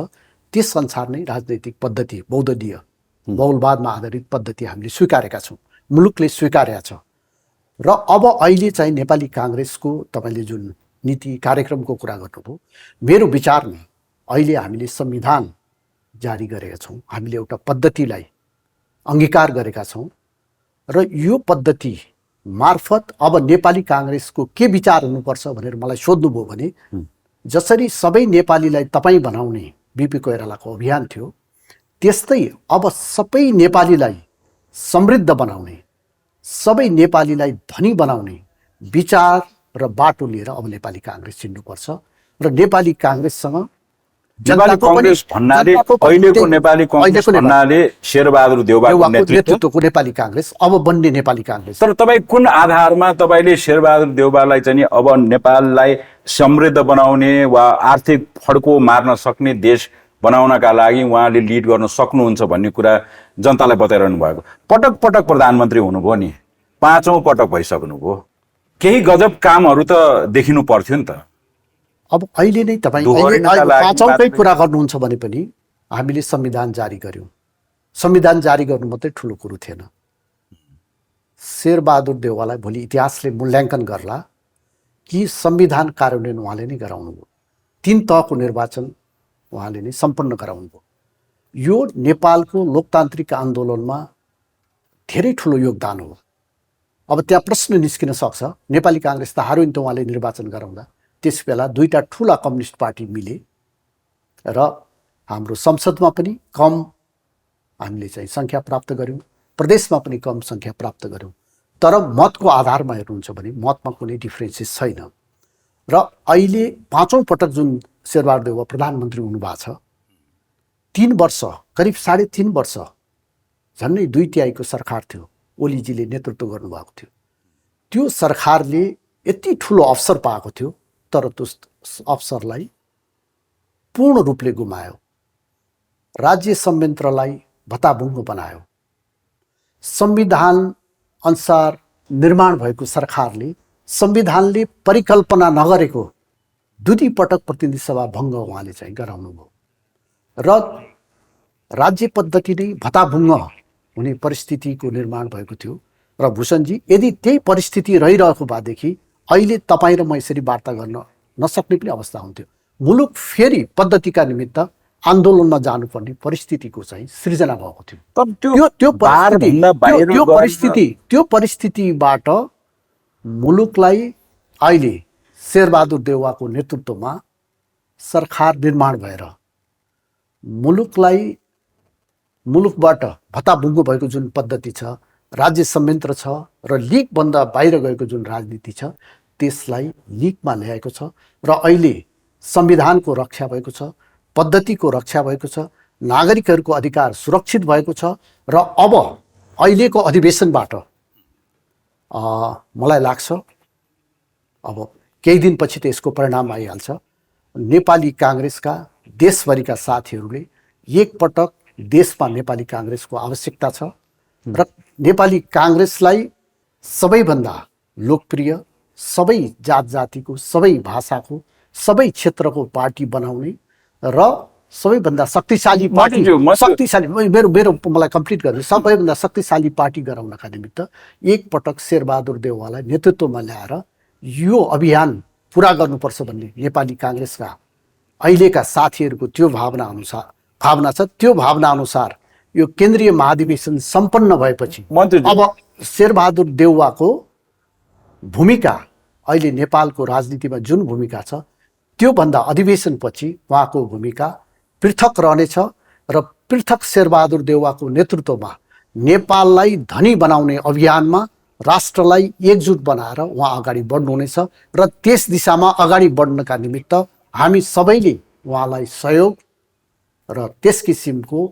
त्यस अनुसार नै राजनैतिक पद्धति बहुदलीय बहुलवादमा आधारित पद्धति हामीले स्वीकारेका छौँ, मुलुकले स्वीकारेका छ। र अब अहिले चाहिँ नेपाली काङ्ग्रेसको तपाईँले जुन नीति कार्यक्रमको कुरा गर्नुभयो, मेरो विचारमा अहिले हामीले संविधान जारी गरेका छौँ, हामीले एउटा पद्धतिलाई अङ्गीकार गरेका छौँ र यो पद्धति मार्फत अब नेपाली काङ्ग्रेसको के विचार हुनुपर्छ भनेर मलाई सोध्नुभयो भने, जसरी सबै नेपालीलाई तपाईँ बनाउने बिपी कोइरालाको अभियान थियो, त्यस्तै अब सबै नेपालीलाई समृद्ध बनाउने, सबै नेपालीलाई धनी बनाउने विचार र बाटो लिएर अब नेपाली काङ्ग्रेस चिन्नुपर्छ र नेपाली काङ्ग्रेससँग नेपाली कांग्रेस भन्नाले अहिलेको नेपाली कांग्रेस भन्नाले शेरबहादुर देउवाको नेतृत्वको नेपाली कांग्रेस अब बन्ने नेपाली कांग्रेस। तर तपाईँ कुन आधारमा तपाईले शेरबहादुर देउवालाई चाहिँ अब नेपाललाई समृद्ध बनाउने वा आर्थिक फड्को मार्न सक्ने देश बनाउनका लागि उहाँले लिड गर्न सक्नुहुन्छ भन्ने कुरा जनतालाई बताइरहनु भएको? पटक पटक प्रधानमन्त्री हुनुभयो नि, 5औं पटक भइसक्नुभयो, केही गजब कामहरू त देखिनु पर्थ्यो नि त। अब अहिले नै तपाईँ 5औंकै कुरा गर्नुहुन्छ भने पनि हामीले संविधान जारी गर्यौं। संविधान जारी गर्नु मात्रै ठुलो कुरो थिएन। शेरबहादुर देउवालाई भोलि इतिहासले मूल्याङ्कन गर्ला कि संविधान कार्यान्वयन उहाँले नै गराउनुभयो, 3 तहको निर्वाचन उहाँले नै सम्पन्न गराउनुभयो। यो नेपालको लोकतान्त्रिक आन्दोलनमा धेरै ठुलो योगदान हो। अब त्यहाँ प्रश्न निस्किन सक्छ, नेपाली कांग्रेस त हार्यो नि त उहाँले निर्वाचन गराउँदा। त्यसबेला 2टा ठुला कम्युनिस्ट पार्टी मिले र हाम्रो संसदमा पनि कम हामीले चाहिँ संख्या प्राप्त गर्यौं, प्रदेशमा पनि कम संख्या प्राप्त गर्यौं। तर मतको आधारमा हेर्नुहुन्छ भने मतमा कुनै डिफरेन्सेस छैन। र अहिले 5औं पटक जुन शेरबहादुर देउवा प्रधानमन्त्री हुनुभएको छ, 3 वर्ष करिब 3.5 वर्ष झन्डै 2/3 सरकार थियो, ओलीजीले नेतृत्व गर्नुभएको थियो। त्यो सरकारले यति ठुलो अवसर पाएको थियो तर त्यो अवसरलाई पूर्ण रूपले गुमायो। राज्य संयन्त्रलाई भत्ताभुङ्ग बनायो। संविधान अनुसार निर्माण भएको सरकारले संविधानले परिकल्पना नगरेको 2 पटक प्रतिनिधि सभा भङ्ग उहाँले चाहिँ गराउनुभयो र राज्य पद्धति नै भत्ताभुङ्ग हुने परिस्थितिको निर्माण भएको थियो। र भूषणजी, यदि त्यही परिस्थिति रहिरहेको भएदेखि अहिले तपाईँ र म यसरी वार्ता गर्न नसक्ने पनि अवस्था हुन्थ्यो। मुलुक फेरि पद्धतिका निमित्त आन्दोलनमा जानुपर्ने परिस्थितिको चाहिँ सृजना भएको थियो। त्यो परिस्थितिबाट मुलुकलाई अहिले शेरबहादुर देउवाको नेतृत्वमा सरकार निर्माण भएर मुलुकबाट भत्ताभुङ्गो भएको जुन पद्धति छ, राज्य संयन्त्र छ र लिगभन्दा बाहिर गएको जुन राजनीति छ, त्यसलाई लिगमा ल्याएको छ र अहिले संविधानको रक्षा भएको छ, पद्धतिको रक्षा भएको छ, नागरिकहरूको अधिकार सुरक्षित भएको छ। र अब अहिलेको अधिवेशनबाट मलाई लाग्छ अब केही दिनपछि त यसको परिणाम आइहाल्छ। नेपाली कांग्रेसका देशभरिका साथीहरूले एकपटक देशमा नेपाली कांग्रेसको आवश्यकता छ र नेपाली कांग्रेसलाई सबैभन्दा लोकप्रिय, सबै जात जातिको, सबै भाषाको, सबै क्षेत्रको पार्टी बनाउने र सबैभन्दा शक्तिशाली पार्टी, मलाई कम्प्लिट गर्नु, सबैभन्दा शक्तिशाली पार्टी गराउनका निमित्त एकपटक शेरबहादुर देउवालाई नेतृत्वमा ल्याएर यो अभियान पुरा गर्नुपर्छ भन्ने नेपाली कांग्रेसका अहिलेका साथीहरूको त्यो भावना छ। त्यो भावना अनुसार यो केन्द्रीय महाधिवेशन सम्पन्न भएपछि अब शेरबहादुर देउवाको भूमिका अहिले नेपालको राजनीतिमा जुन भूमिका छ त्योभन्दा अधिवेशनपछि उहाँको भूमिका पृथक रहनेछ र पृथक शेरबहादुर देउवाको नेतृत्वमा नेपाललाई धनी बनाउने अभियानमा राष्ट्रलाई एकजुट बनाएर उहाँ अगाडि बढ्नुहुनेछ र त्यस दिशामा अगाडि बढ्नका निमित्त हामी सबैले उहाँलाई सहयोग र त्यस किसिमको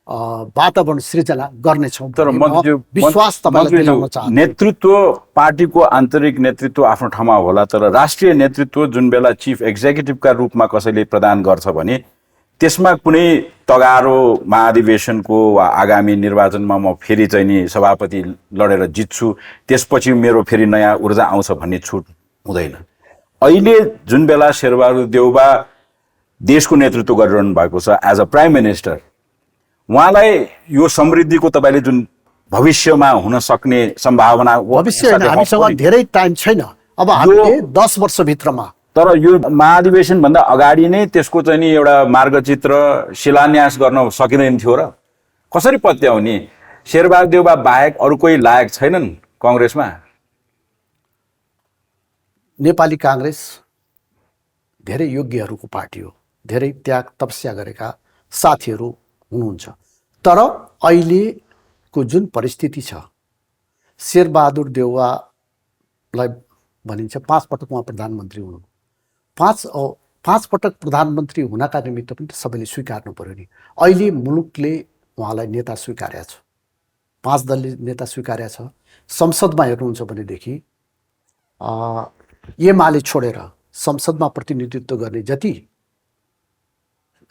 वातावरण सृजना गर्नेछौँ। तर विश्वास तपाईँलाई दिलाउन चाहन्छु। नेतृत्व पार्टीको आन्तरिक नेतृत्व आफ्नो ठाउँमा होला, तर राष्ट्रिय नेतृत्व जुन बेला चिफ एक्जिक्युटिभका रूपमा कसैले प्रदान गर्छ भने त्यसमा कुनै तगारो महाधिवेशनको वा आगामी निर्वाचनमा म फेरि चाहिँ नि सभापति लडेर जित्छु त्यसपछि मेरो फेरि नयाँ ऊर्जा आउँछ भन्ने छुट हुँदैन। अहिले जुन बेला शेरबहादुर देउवा देशको नेतृत्व गरिरहनु भएको छ एज अ प्राइम मिनिस्टर, उहाँलाई यो समृद्धिको तपाईँले जुन भविष्यमा हुन सक्ने सम्भावना भविष्य हामीसँग धेरै टाइम छैन, अब हामीले 10 वर्षभित्रमा, तर यो महाधिवेशन भन्दा अगाडि नै त्यसको चाहिँ नि एउटा मार्गचित्र शिलान्यास गर्न सकिँदैन थियो र कसरी पत्याउने? शेरबहादुर देउवा बाहेक अरू कोही लायक छैनन् कांग्रेसमा? नेपाली कांग्रेस धेरै योग्यहरूको पार्टी हो, धेरै त्याग तपस्या गरेका साथीहरू हुनुहुन्छ, तर अहिलेको जुन परिस्थिति छ शेरबहादुर देउवालाई भनिन्छ 5 पटक उहाँ प्रधानमन्त्री हुनु, 5 पटक प्रधानमन्त्री हुनका निमित्त पनि सबैले स्वीकार्नु पर्यो नि। अहिले मुलुकले उहाँलाई नेता स्वीकारेको छ, 5 दलले नेता स्वीकारेको छ। संसदमा हेर्नुहुन्छ भनेदेखि एमाले छोडेर संसदमा प्रतिनिधित्व गर्ने जति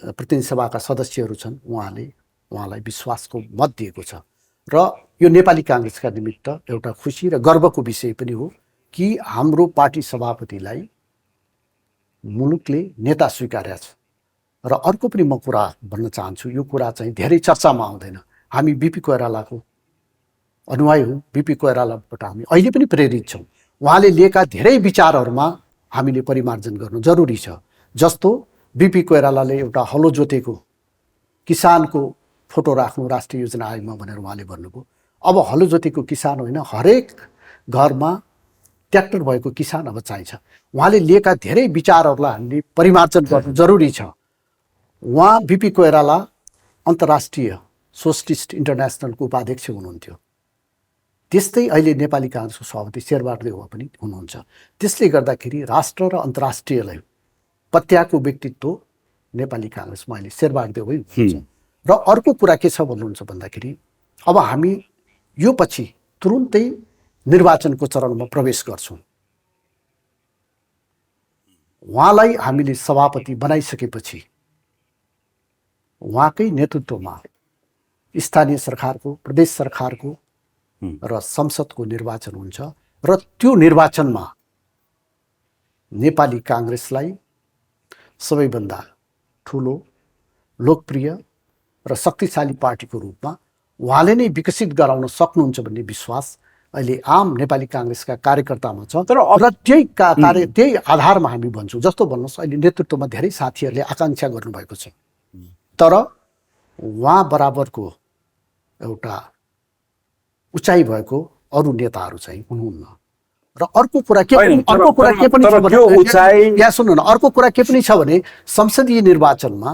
प्रतिनिधि सभाका सदस्यहरू छन् उहाँलाई विश्वासको मत दिएको छ र यो नेपाली कांग्रेसका निमित्त एउटा खुसी र गर्वको विषय पनि हो कि हाम्रो पार्टी सभापतिलाई मुलुकले नेता स्वीकारेको छ। र अर्को पनि म कुरा भन्न चाहन्छु, यो कुरा चाहिँ धेरै चर्चामा आउँदैन। हामी बीपी कोइरालाको अनुयायी हौँ, बीपी कोइरालाबाट हामी अहिले पनि प्रेरित छौँ। उहाँले लिएका धेरै विचारहरूमा हामीले परिमार्जन गर्नु जरुरी छ। जस्तो बीपी कोइरालाले एउटा हलो जोतेको किसानको फोटो राख्नु राष्ट्रिय योजना आयोगमा भनेर उहाँले भन्नुभयो। अब हलो जोतेको किसान होइन, हरेक घरमा ट्र्याक्टर भएको किसान अब चाहिन्छ। उहाँले लिएका धेरै विचारहरूलाई हामीले परिमार्जन गर्नु जरुरी छ। उहाँ बीपी कोइराला अन्तर्राष्ट्रिय सोशलिस्ट इन्टरनेसनलको उपाध्यक्ष हुनुहुन्थ्यो, त्यस्तै अहिले नेपाली कांग्रेसको सभापति शेरबहादुर देउवा पनि हुनुहुन्छ। त्यसले गर्दाखेरि राष्ट्र र अन्तर्राष्ट्रियलाई पत्याएको व्यक्तित्व नेपाली कांग्रेसमा अहिले शेरबहादुर देउवै हुनुहुन्छ। र अर्को कुरा के छ भन्नुहुन्छ भन्दाखेरि अब हामी यो पछि तुरुन्तै निर्वाचनको चरणमा प्रवेश गर्छौँ। उहाँलाई हामीले सभापति बनाइसकेपछि उहाँकै नेतृत्वमा स्थानीय सरकारको, प्रदेश सरकारको र संसदको निर्वाचन हुन्छ र त्यो निर्वाचनमा नेपाली कांग्रेसलाई सबैभन्दा ठुलो, लोकप्रिय र शक्तिशाली पार्टीको रूपमा उहाँले नै विकसित गराउन सक्नुहुन्छ भन्ने विश्वास अहिले आम नेपाली कांग्रेसका कार्यकर्तामा छ। र त्यही आधारमा हामी भन्छौँ। जस्तो भन्नुहोस् अहिले नेतृत्वमा धेरै साथीहरूले आकांक्षा गर्नुभएको छ, तर उहाँ बराबरको एउटा उचाइ भएको अरू नेताहरू चाहिँ हुनुहुन्न। र अर्को कुरा के पनि छ भने यहाँ सुन्नु न, अर्को कुरा के पनि छ भने संसदीय निर्वाचनमा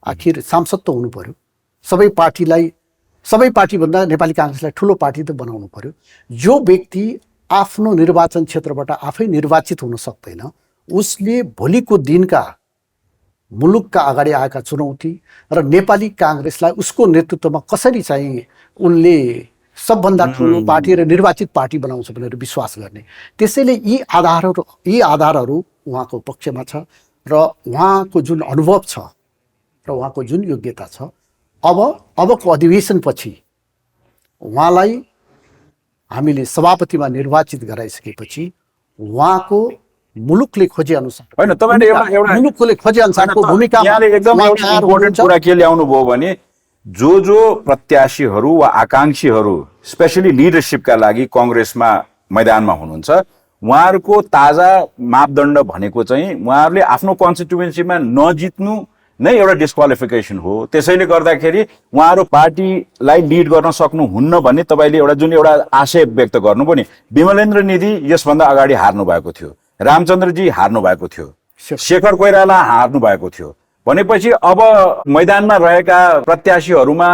आखिर सांसद त हुनु पर्यो। सबै पार्टीभन्दा नेपाली कांग्रेसलाई ठुलो पार्टी त बनाउनु पर्यो। जो व्यक्ति आफ्नो निर्वाचन क्षेत्रबाट आफै निर्वाचित हुन सक्दैन, उसले भोलिको दिनका मुलुकका अगाडि आएका चुनौती र नेपाली कांग्रेसलाई उसको नेतृत्वमा कसरी चाहिँ उनले सबभन्दा ठुलो पार्टी र निर्वाचित पार्टी बनाउँछ भनेर विश्वास गर्ने। त्यसैले यी आधारहरू उहाँको पक्षमा छ र उहाँको जुन अनुभव छ र उहाँको जुन योग्यता छ, अबको अधिवेशनपछि उहाँलाई हामीले सभापतिमा निर्वाचित गराइसकेपछि उहाँको मुलुकले खोजे अनुसारको भूमिका एकदम इम्पोर्टेन्ट कुरा के ल्याउनु भयो भने जो प्रत्याशीहरू वा आकांक्षीहरू स्पेशली लिडरशिपका लागि कांग्रेसमा मैदानमा हुनुहुन्छ, उहाँहरूको ताजा मापदण्ड भनेको चाहिँ उहाँहरूले आफ्नो कन्स्टिट्युएन्सीमा नजित्नु नै एउटा डिस्क्वालिफिकेसन हो। त्यसैले गर्दाखेरि उहाँहरू पार्टीलाई लिड गर्न सक्नुहुन्न भन्ने तपाईँले एउटा जुन एउटा आशय व्यक्त गर्नुभयो नि, विमलेन्द्र निधि यसभन्दा अगाडि हार्नु भएको थियो, रामचन्द्रजी हार्नु भएको थियो, शेखर कोइराला हार्नु भएको थियो भनेपछि अब मैदानमा रहेका प्रत्याशीहरूमा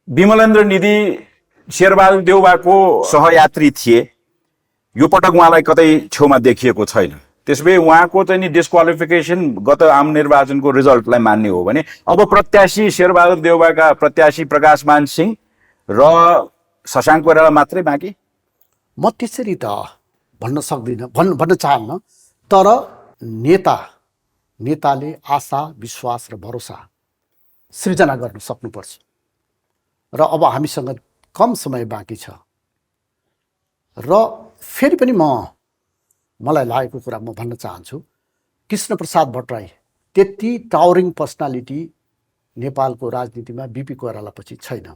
विमलेन्द्र निधि शेरबहादुर देउवाको सहयात्री थिए। यो पटक उहाँलाई कतै छेउमा देखिएको छैन। त्यसबे उहाँको चाहिँ नि डिस्क्वालिफिकेसन गत आम निर्वाचनको रिजल्टलाई मान्ने हो भने अब प्रत्याशी शेरबहादुर देउवाका प्रत्याशी प्रकाशमान सिंह र शशाङ्क कोइराला मात्रै बाँकी। म त्यसरी त भन्न सक्दिनँ, भन्न चाहन्न। तर नेताले आशा, विश्वास र भरोसा सृजना गर्न सक्नुपर्छ र अब हामीसँग कम समय बाँकी छ। र फेरि पनि मलाई लागेको कुरा म भन्न चाहन्छु, कृष्णप्रसाद भट्टराई त्यति टावरिङ पर्सनालिटी नेपालको राजनीतिमा बिपी कोइराला पछि छैन।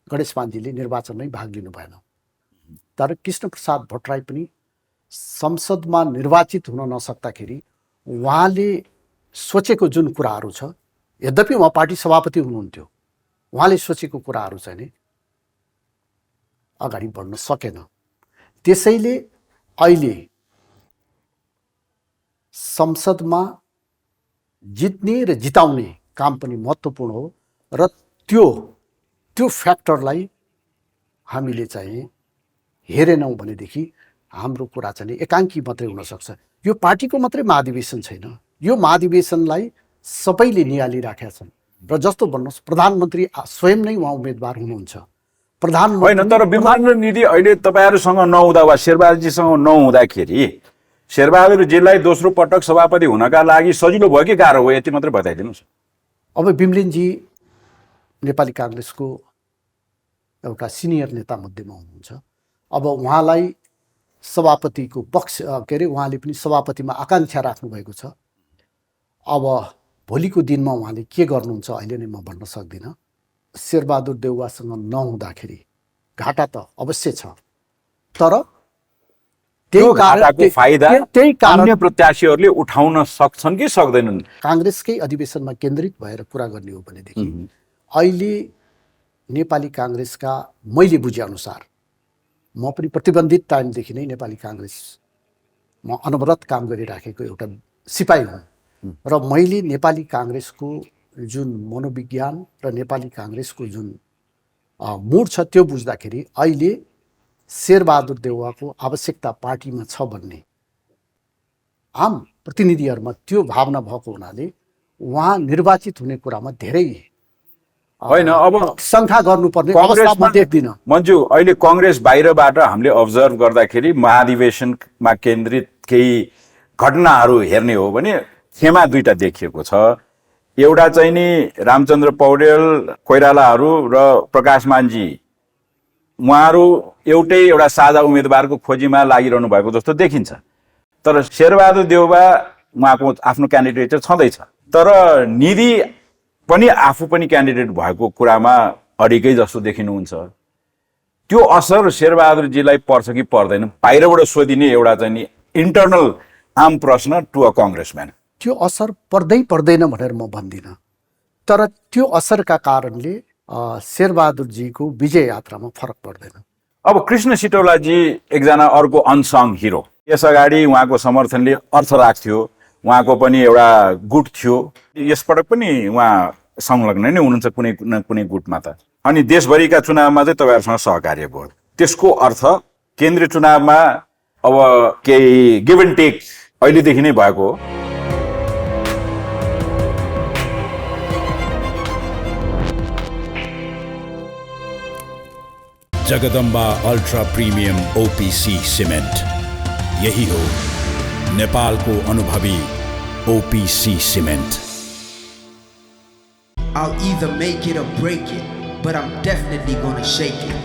गणेश मानजीले निर्वाचनमै भाग लिनु भएन, तर कृष्णप्रसाद भट्टराई पनि संसदमा निर्वाचित हुन नसक्दाखेरि उहाँले सोचेको जुन कुराहरू छ, यद्यपि उहाँ पार्टी सभापति हुनुहुन्थ्यो, उहाँले सोचेको कुराहरू चाहिँ नि अगाडि बढ्न सकेन। त्यसैले अहिले संसदमा जित्ने र जिताउने काम पनि महत्त्वपूर्ण हो र त्यो फ्याक्टरलाई हामीले चाहिँ हेरेनौँ भनेदेखि हाम्रो कुरा चाहिँ एकाङ्की मात्रै हुनसक्छ। यो पार्टीको मात्रै महाधिवेशन छैन, यो महाधिवेशनलाई सबैले निहालिराखेका छन् र जस्तो भन्नुहोस् प्रधानमन्त्री स्वयं नै उहाँ उम्मेदवार हुनुहुन्छ। होइन, तर विमलेन्द्र निधि अहिले तपाईँहरूसँग नहुँदा वा शेरबहादुरजीसँग नहुँदाखेरि शेरबहादुरजीलाई दोस्रो पटक सभापति हुनका लागि सजिलो भयो कि गाह्रो हो, यति मात्रै बताइदिनुहोस्। अब विमलेनजी नेपाली काङ्ग्रेसको एउटा सिनियर नेता मध्येमा हुनुहुन्छ। अब उहाँलाई सभापतिको पक्ष के अरे उहाँले पनि सभापतिमा आकाङ्क्षा राख्नुभएको छ। अब भोलिको दिनमा उहाँले के गर्नुहुन्छ अहिले नै म भन्न सक्दिनँ। शेरबहादुर देउवासँग नहुँदाखेरि घाटा त अवश्य छ, तर त्यो घाटाको फाइदा अन्य प्रत्याशीहरूले उठाउन सक्छन् कि सक्दैनन्? काङ्ग्रेसकै अधिवेशनमा केन्द्रित भएर कुरा गर्ने हो भनेदेखि अहिले नेपाली काङ्ग्रेसका मैले बुझेअनुसार, म पनि प्रतिबन्धित टाइमदेखि नै नेपाली काङ्ग्रेसमा अनवरत काम गरिराखेको एउटा सिपाही हुँ र मैले नेपाली काङ्ग्रेसको जुन मनोविज्ञान र नेपाली काङ्ग्रेसको जुन मुड छ त्यो बुझ्दाखेरि अहिले शेरबहादुर देउवाको आवश्यकता पार्टीमा छ भन्ने आम प्रतिनिधिहरूमा त्यो भावना भएको हुनाले उहाँ निर्वाचित हुने कुरामा धेरै होइन अब शङ्का गर्नुपर्ने अवस्था म देख्दिनँ। मन्जु, अहिले कङ्ग्रेस बाहिरबाट हामीले अब्जर्भ गर्दाखेरि महाधिवेशनमा केन्द्रित केही घटनाहरू हेर्ने हो भने खेमा दुईटा देखिएको छ। एउटा चाहिँ नि रामचन्द्र पौडेल, कोइरालाहरू र प्रकाशमानजी उहाँहरू एउटै एउटा साझा उम्मेदवारको खोजीमा लागिरहनु भएको जस्तो देखिन्छ। तर शेरबहादुर देउवा उहाँको आफ्नो क्यान्डिडेट छँदैछ, तर निधि पनि आफू पनि क्यान्डिडेट भएको कुरामा अडिकै जस्तो देखिनुहुन्छ। त्यो असर शेरबहादुरजीलाई पर्छ कि पर्दैन? बाहिरबाट सोधिने एउटा चाहिँ नि इन्टर्नल आम प्रश्न टु अ कङ्ग्रेसम्यान। त्यो असर पर्दैन भनेर म भन्दिनँ, तर त्यो असरका कारणले शेरबहादुरजीको विजय यात्रामा फरक पर्दैन। अब कृष्ण सिटौलाजी एकजना अर्को अनसङ हिरो, यस अगाडि उहाँको समर्थनले अर्थ राख्थ्यो, उहाँको पनि एउटा गुट थियो, यसपटक पनि उहाँ संलग्न नै हुनुहुन्छ कुनै न कुनै गुटमा त। अनि देशभरिका चुनावमा चाहिँ तपाईँहरूसँग सहकार्य भयो, त्यसको अर्थ केन्द्रीय चुनावमा अब केही गिभ एन्ड टेक अहिलेदेखि नै भएको हो। Jagadamba ultra premium OPC cement, यही हो नेपाल को अनुभवी OPC cement. I'll either make it or break it, but I'm definitely gonna shake it.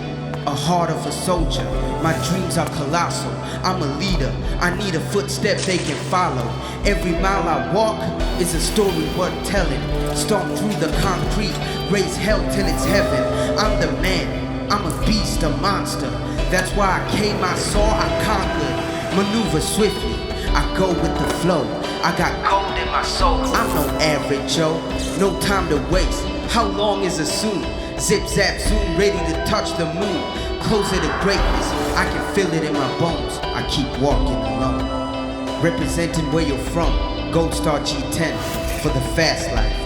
A heart of a soldier, my dreams are colossal. I'm a leader, I need a footstep they can follow. Every mile I walk is a story worth telling. Stomp through the concrete, raise hell till it's heaven. I'm the man, I'm a beast, a monster. That's why I came, I saw, I conquered. Maneuver swiftly, I go with the flow. I got gold in my soul. I'm no average Joe, no time to waste. How long is it soon? Zip zap zoom, ready to touch the moon. Closer to greatness, I can feel it in my bones. I keep walking alone, representing where you're from. Gold Star G10 for the fast life.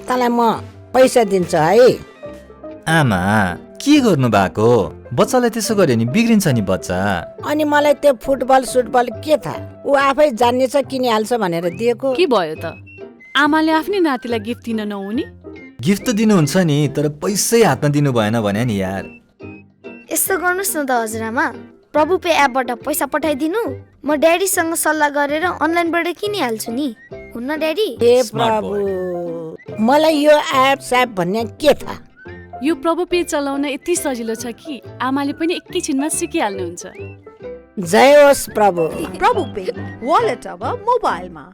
तँलाई म पैसा दिन्छु है। आमा के गर्नु भएको? बच्चालाई त्यसो गर्यो नि बिग्रिन्छ नि बच्चा। अनि मलाई त्यो फुटबल सुटबल के थाहा, ऊ आफै जान्नेछ किनिहाल्छ भनेर दिएको। के भयो त? आमाले आफ्नै नातिलाई गिफ्ट दिन नहुने? गिफ्ट त दिनुहुन्छ नि, तर पैसै हातमा दिनु भएन भने नि यार। यस्तो गर्नुहोस् न त हजुरआमा, प्रभु पे एपबाट पैसा पठाइदिनु, म ड्याडीसँग सल्लाह गरेर अनलाइनबाट किनिहाल्छु नि, हुन्न ड्याडी? हे प्रभु, मलाई यो एप स्याप भन्ने के थाहा? यो प्रभु पे चलाउन यति सजिलो छ कि आमाले पनि एकैछिनमा सिकिहाल्नुहुन्छ। जय होस् प्रभु। प्रभु पे वालेट अब मोबाइलमा।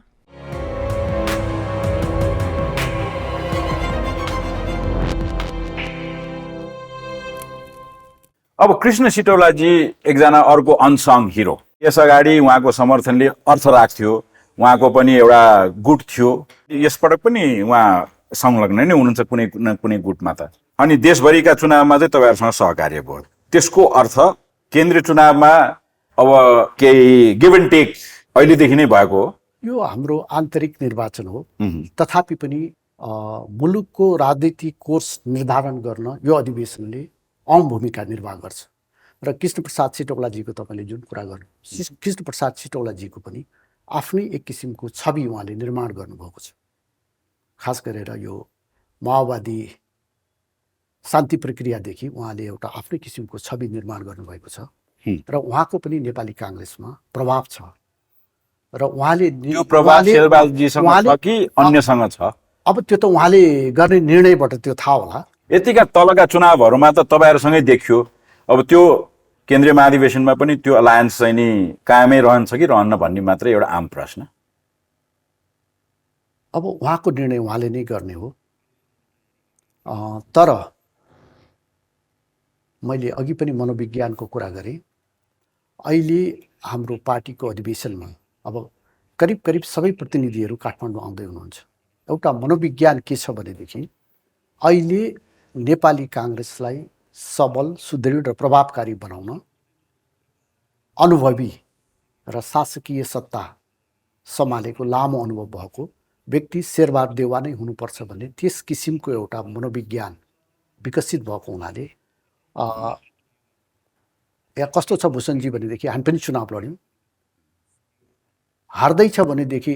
अब कृष्ण सिटौलाजी एकजना अर्को अनसङ हिरो। यस अगाडि उहाँको समर्थनले अर्थ राख्थ्यो, उहाँको पनि एउटा गुट थियो। यसपटक पनि उहाँ संलग्न नै हुनुहुन्छ कुनै न कुनै गुटमा त। अनि देशभरिका चुनावमा चाहिँ तपाईँहरूसँग सहकार्य भयो। त्यसको अर्थ केन्द्रीय चुनावमा अब केही गिभ एन्ड टेक अहिलेदेखि नै भएको हो। यो हाम्रो आन्तरिक निर्वाचन हो, तथापि पनि मुलुकको राजनीतिक कोर्स निर्धारण गर्न यो अधिवेशनले अहम भूमिका निर्वाह गर्छ। र कृष्णप्रसाद सिटौलाजीको तपाईँले जुन कुरा गर्नु, कृष्णप्रसाद सिटौलाजीको पनि आफ्नै एक किसिमको छवि उहाँले निर्माण गर्नुभएको छ। खास गरेर यो माओवादी शान्ति प्रक्रियादेखि उहाँले एउटा आफ्नै किसिमको छवि निर्माण गर्नुभएको छ र उहाँको पनि नेपाली काङ्ग्रेसमा प्रभाव छ। र उहाँले यो प्रभाव शेरबहादुरजीसँग छ कि अन्यसँग छ? अब त्यो त उहाँले गर्ने निर्णयबाट त्यो थाहा होला। यतिका तलका चुनावहरूमा त तपाईँहरूसँगै देखियो। अब त्यो केन्द्रीय महाधिवेशनमा पनि त्यो अलायन्स चाहिँ नि कायमै रहन्छ कि रहन्न भन्ने मात्रै एउटा आम प्रश्न। अब उहाँको निर्णय उहाँले नै गर्ने हो। तर मैले अघि पनि मनोविज्ञानको कुरा गरेँ। अहिले हाम्रो पार्टीको अधिवेशनमा अब करिब करिब सबै प्रतिनिधिहरू काठमाडौँ आउँदै हुनुहुन्छ। एउटा मनोविज्ञान के छ भनेदेखि अहिले नेपाली काङ्ग्रेसलाई सबल, सुदृढ र प्रभावकारी बनाउन अनुभवी र शासकीय सत्ता सम्हालेको लामो अनुभव भएको व्यक्ति शेरबहादुर देउवा नै हुनुपर्छ भन्ने त्यस किसिमको एउटा मनोविज्ञान विकसित भएको हुनाले यहाँ कस्तो छ भूषणजी भनेदेखि हामी पनि चुनाव लड्यौँ, हार्दैछ भनेदेखि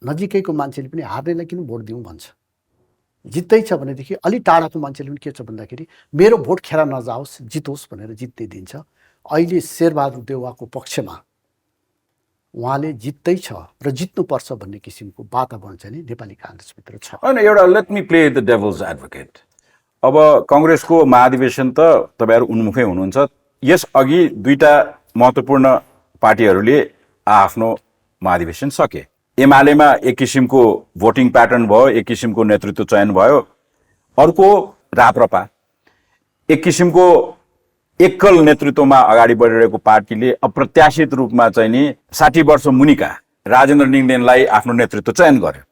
नजिकैको मान्छेले पनि हार्नेलाई किन भोट दिउँ भन्छ, जित्दैछ भनेदेखि अलि टाढाको मान्छेले पनि के छ भन्दाखेरि मेरो भोट खेर नजाओस्, जितोस् भनेर जित्दै दिन्छ। अहिले शेरबहादुर देउवाको पक्षमा उहाँले जित्दैछ र जित्नुपर्छ भन्ने किसिमको वातावरण चाहिँ नेपाली काङ्ग्रेसभित्र छ। होइन, एउटा let me play the डेभल्स advocate. अब कङ्ग्रेसको महाधिवेशन त तपाईँहरू उन्मुखै हुनुहुन्छ। यसअघि दुईटा महत्त्वपूर्ण पार्टीहरूले आफ्नो महाधिवेशन सके। एमालेमा एक किसिमको भोटिङ प्याटर्न भयो, एक किसिमको नेतृत्व चयन भयो। अर्को राप्रपा एक किसिमको एकल नेतृत्वमा अगाडि बढिरहेको पार्टीले अप्रत्याशित रूपमा चाहिँ नि 60 वर्ष मुनिका राजेन्द्र निङदेनलाई आफ्नो नेतृत्व चयन गर्यो।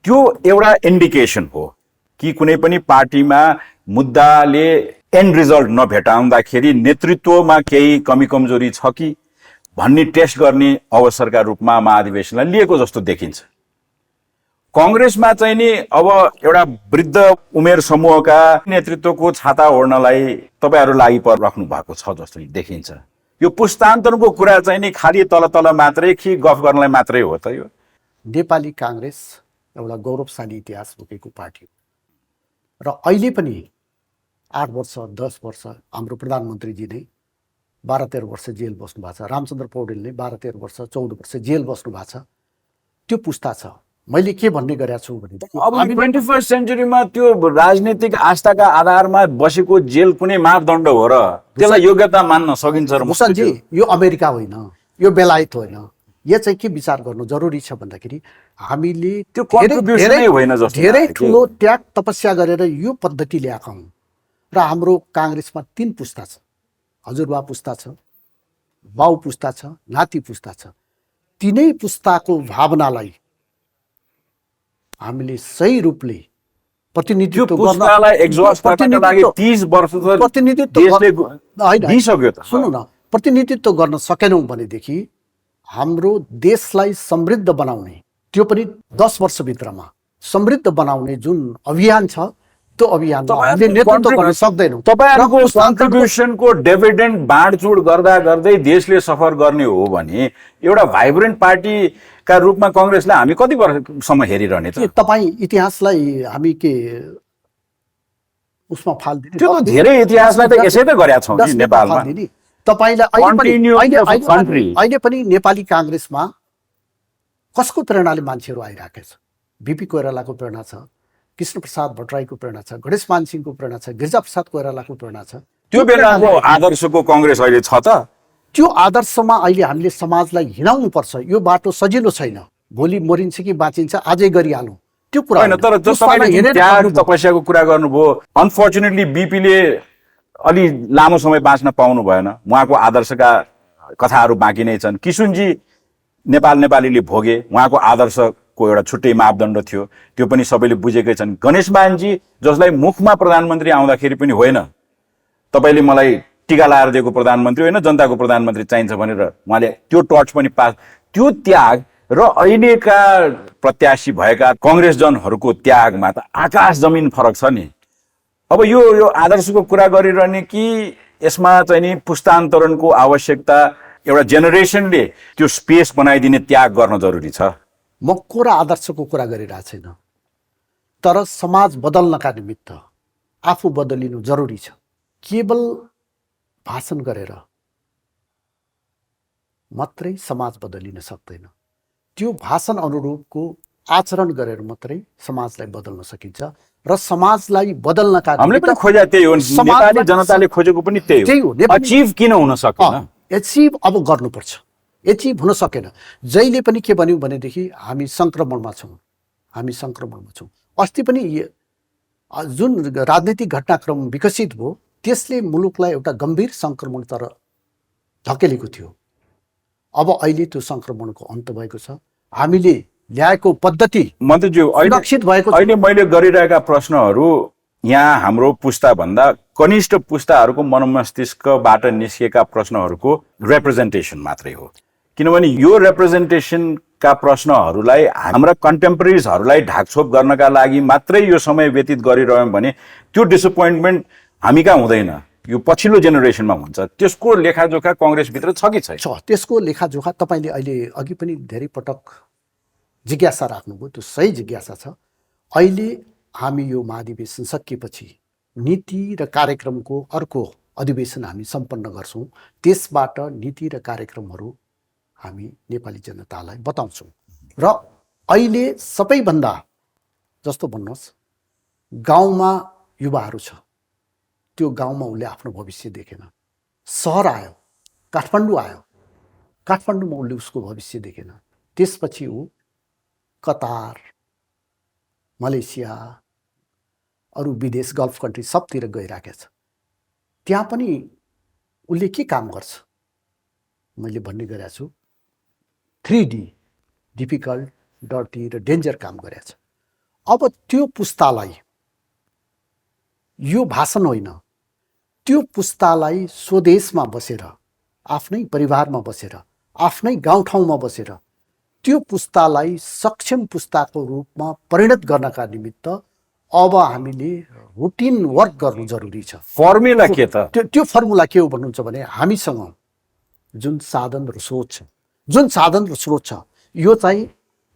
त्यो एउटा इन्डिकेसन हो कि कुनै पनि पार्टीमा मुद्दाले एन्ड रिजल्ट नभेटाउँदाखेरि नेतृत्वमा केही कमी कमजोरी छ कि भन्ने टेस्ट गर्ने अवसरका रूपमा महाधिवेशनलाई लिएको जस्तो देखिन्छ। कङ्ग्रेसमा चाहिँ नि अब एउटा वृद्ध उमेर समूहका नेतृत्वको छाता ओढ्नलाई तपाईँहरू लागि राख्नु भएको छ जस्तो देखिन्छ। यो पुस्तान्तरको कुरा चाहिँ नि खालि तल तल मात्रै कि गफ गर्नलाई मात्रै हो त? यो नेपाली काङ्ग्रेस एउटा गौरवशाली इतिहास बोकेको पार्टी र अहिले पनि 8 वर्ष 10 वर्ष हाम्रो प्रधानमन्त्रीजी नै 12-13 वर्ष जेल बस्नु भएको छ। रामचन्द्र पौडेलले 12-13 वर्ष 14 वर्ष जेल बस्नु भएको छ। त्यो पुस्ता छ। मैले के भन्ने गरेको छु भने अब 21st सेन्चुरीमा त्यो राजनीतिक आस्थाका आधारमा बसेको जेल कुनै मापदण्ड हो र त्यसलाई योग्यता मान्न सकिन्छ र? भूषणजी, यो अमेरिका होइन, यो बेलायत होइन। यो चाहिँ के विचार गर्नु जरुरी छ भन्दाखेरि हामीले त्यो कन्ट्रिब्युसनै होइन जस्तो धेरै ठुलो त्याग तपस्या गरेर यो पद्धति ल्याएका हौँ। र हाम्रो काङ्ग्रेसमा 3 पुस्ता छ। हजुरबा पुस्ता छ, बाउ पुस्ता छ, नाति पुस्ता छ, तिनै पुस्ताको भावनालाई हामीले सही रूपले प्रतिनिधित्व पुस्तालाई एक्जस्ट गर्नका लागि 30 वर्ष देशले दिइसक्यो त। सुन्नु न, प्रतिनिधित्व गर्न सकेनौँ भनेदेखि हाम्रो देशलाई समृद्ध बनाउने, त्यो पनि 10 वर्षभित्रमा समृद्ध बनाउने जुन अभियान छ, त्यो अभियानमा हामीले नेतृत्व गर्न सक्दैनौँ। तपाईहरुको कन्ट्रिब्युसनको डिभिडेन्ड बाँडचुड गर्दा गर्दै देशले सफर गर्ने हो भने एउटा भाइब्रेन्ट पार्टीका रूपमा कांग्रेसलाई हामी कति वर्षसम्म हेरिरहने त? तपाईँ इतिहासलाई हामी के उसमा फाल्दिने? त्यो त धेरै इतिहासलाई त यसै त गरेका छौँ नि नेपालमा। तपाईँलाई अहिले पनि नेपाली कांग्रेसमा कसको प्रेरणाले मान्छेहरू आइराखेको छ? बीपी कोइरालाको प्रेरणा छ, कृष्ण प्रसाद भट्टराईको प्रेरणा छ, गणेश मान सिंहको प्रेरणा छ, गिरिजा प्रसाद कोइरालाको प्रेरणा छ। त्यो बेलाको आदर्शको कांग्रेस अहिले छ त? त्यो आदर्शमा अहिले हामीले समाजलाई हिँडाउनु पर्छ। यो बाटो सजिलो छैन, भोलि मरिन्छ कि बाँचिन्छ आजै गरिहालौँ, त्यो कुरा हैन। तर तपाईले त्याग तपस्याको कुरा गर्नुभयो, अनफर्चुनेटली बीपीले अलि लामो समय बाँच्न पाउनु भएन, उहाँको आदर्शका कथाहरू बाँकी नै छन्। किशुनजी नेपालीले भोगे, उहाँको आदर्शको एउटा छुट्टै मापदण्ड थियो, त्यो पनि सबैले बुझेकै छन्। गणेश मानजी जसलाई मुखमा प्रधानमन्त्री आउँदाखेरि पनि होइन तपाईले मलाई टीका लाएर दिएको प्रधानमन्त्री होइन, जनताको प्रधानमन्त्री चाहिन्छ भनेर उहाँले त्यो टर्च पनि पास, त्यो त्याग र अहिलेका प्रत्याशी भएका कांग्रेसजनहरूको त्यागमा त आकाश जमिन फरक छ नि। अब यो आदर्शको कुरा गरिरहने कि यसमा चाहिँ नि पुस्तान्तरणको आवश्यकता, एउटा जेनेरेसनले त्यो स्पेस बनाइदिने त्याग गर्न जरुरी छ? म कोरा आदर्शको कुरा गरिरहेको छैन, तर समाज बदल्नका निमित्त आफू बदलिनु जरुरी छ। केवल भाषण गरेर मात्रै समाज बदलिन सक्दैन, त्यो भाषण अनुरूपको आचरण गरेर मात्रै समाजलाई बदल्न सकिन्छ। र समाजलाई बदल्नका हामीले पनि खोजे त्यही हो, नेपाली जनताले खोजेको पनि त्यही हो। अचिभ किन हुन सकेन? एचिभ अब गर्नुपर्छ, एचिभ हुन सकेन। जहिले पनि के भन्यौँ भनेदेखि हामी संक्रमणमा छौँ, हामी संक्रमणमा छौँ। अस्ति पनि जुन राजनीतिक घटनाक्रम विकसित भयो त्यसले मुलुकलाई एउटा गम्भीर संक्रमणतर्फ धकेलेको थियो। अब अहिले त्यो संक्रमणको अन्त भएको छ, हामीले ल्याएको पद्धति मन्त्रीज्यू सुरक्षित भएको छ। अहिले मैले गरिरहेका प्रश्नहरू यहाँ हाम्रो पुस्ता भन्दा कनिष्ठ पुस्ताहरूको मनमस्तिष्कबाट निस्किएका प्रश्नहरूको रिप्रेजेन्टेसन मात्रै हो, किनभने यो रिप्रेजेन्टेसनका प्रश्नहरूलाई हाम्रा कन्टेम्पोरेरिजहरूलाई ढाकछोप गर्नका लागि मात्रै यो समय व्यतीत गरिरह्यौँ भने त्यो डिसअपोइन्टमेन्ट हामी कहाँ हुँदैन, यो पछिल्लो जेनेरेसनमा हुन्छ। त्यसको लेखाजोखा कांग्रेसभित्र छ कि छैन? त्यसको लेखाजोखा तपाईँले अहिले अघि पनि धेरै पटक जिज्ञासा राख्नुभयो, त्यो सही जिज्ञासा छ। अहिले हामी यो महाधिवेशन सकिएपछि नीति र कार्यक्रमको अर्को अधिवेशन हामी सम्पन्न गर्छौँ, त्यसबाट नीति र कार्यक्रमहरू हामी नेपाली जनतालाई बताउँछौँ। र अहिले सबैभन्दा जस्तो भन्नुहोस् गाउँमा युवाहरू छ, त्यो गाउँमा उसले आफ्नो भविष्य देखेन। सहर आयो, काठमाडौँ आयो, काठमाडौँमा उसले उसको भविष्य देखेन। त्यसपछि ऊ कतार, मलेसिया, अरू विदेश गल्फ कन्ट्री सबतिर गइराखेको छ। त्यहाँ पनि उसले के काम गर्छ मैले भन्ने गरेको छु, 3D डिफिकल्ट, डर्टी र डेन्जर काम गरेको छ। अब त्यो पुस्तालाई यो भाषण होइन, त्यो पुस्तालाई स्वदेशमा बसेर, आफ्नै परिवारमा बसेर, आफ्नै गाउँठाउँमा बसेर त्यो पुस्तालाई सक्षम पुस्ताको रूपमा परिणत गर्नका निमित्त अब हामीले रुटिन वर्क गर्नु जरुरी छ। फर्मुला के त? त्यो फर्मुला के हो भन्नुहुन्छ भने हामीसँग जुन साधन र स्रोत छ, जुन साधन र स्रोत छ, यो चाहिँ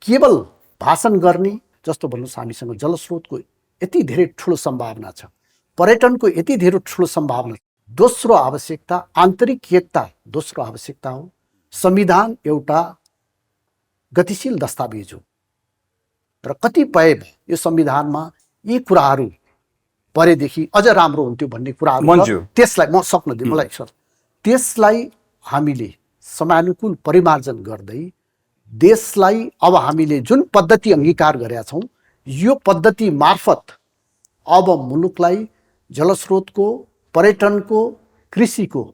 केवल भाषण गर्ने जस्तो भन्नुहोस्, हामीसँग जलस्रोतको यति धेरै ठुलो सम्भावना छ, पर्यटनको यति धेरै ठुलो सम्भावना छ। दोस्रो आवश्यकता आन्तरिक एकता, दोस्रो आवश्यकता हो संविधान एउटा गतिशील दस्तावेज हो र कतिपय यो संविधानमा यी कुराहरू परेदेखि अझ राम्रो हुन्थ्यो भन्ने कुराहरू, त्यसलाई म सक्न दिएँ मलाई सर, त्यसलाई हामीले समानुकूल परिमार्जन गर्दै देशलाई अब हामीले जुन पद्धति अंगीकार गरेका छौँ, यो पद्धति मार्फत अब मुलुकलाई जलस्रोतको, पर्यटनको, कृषिको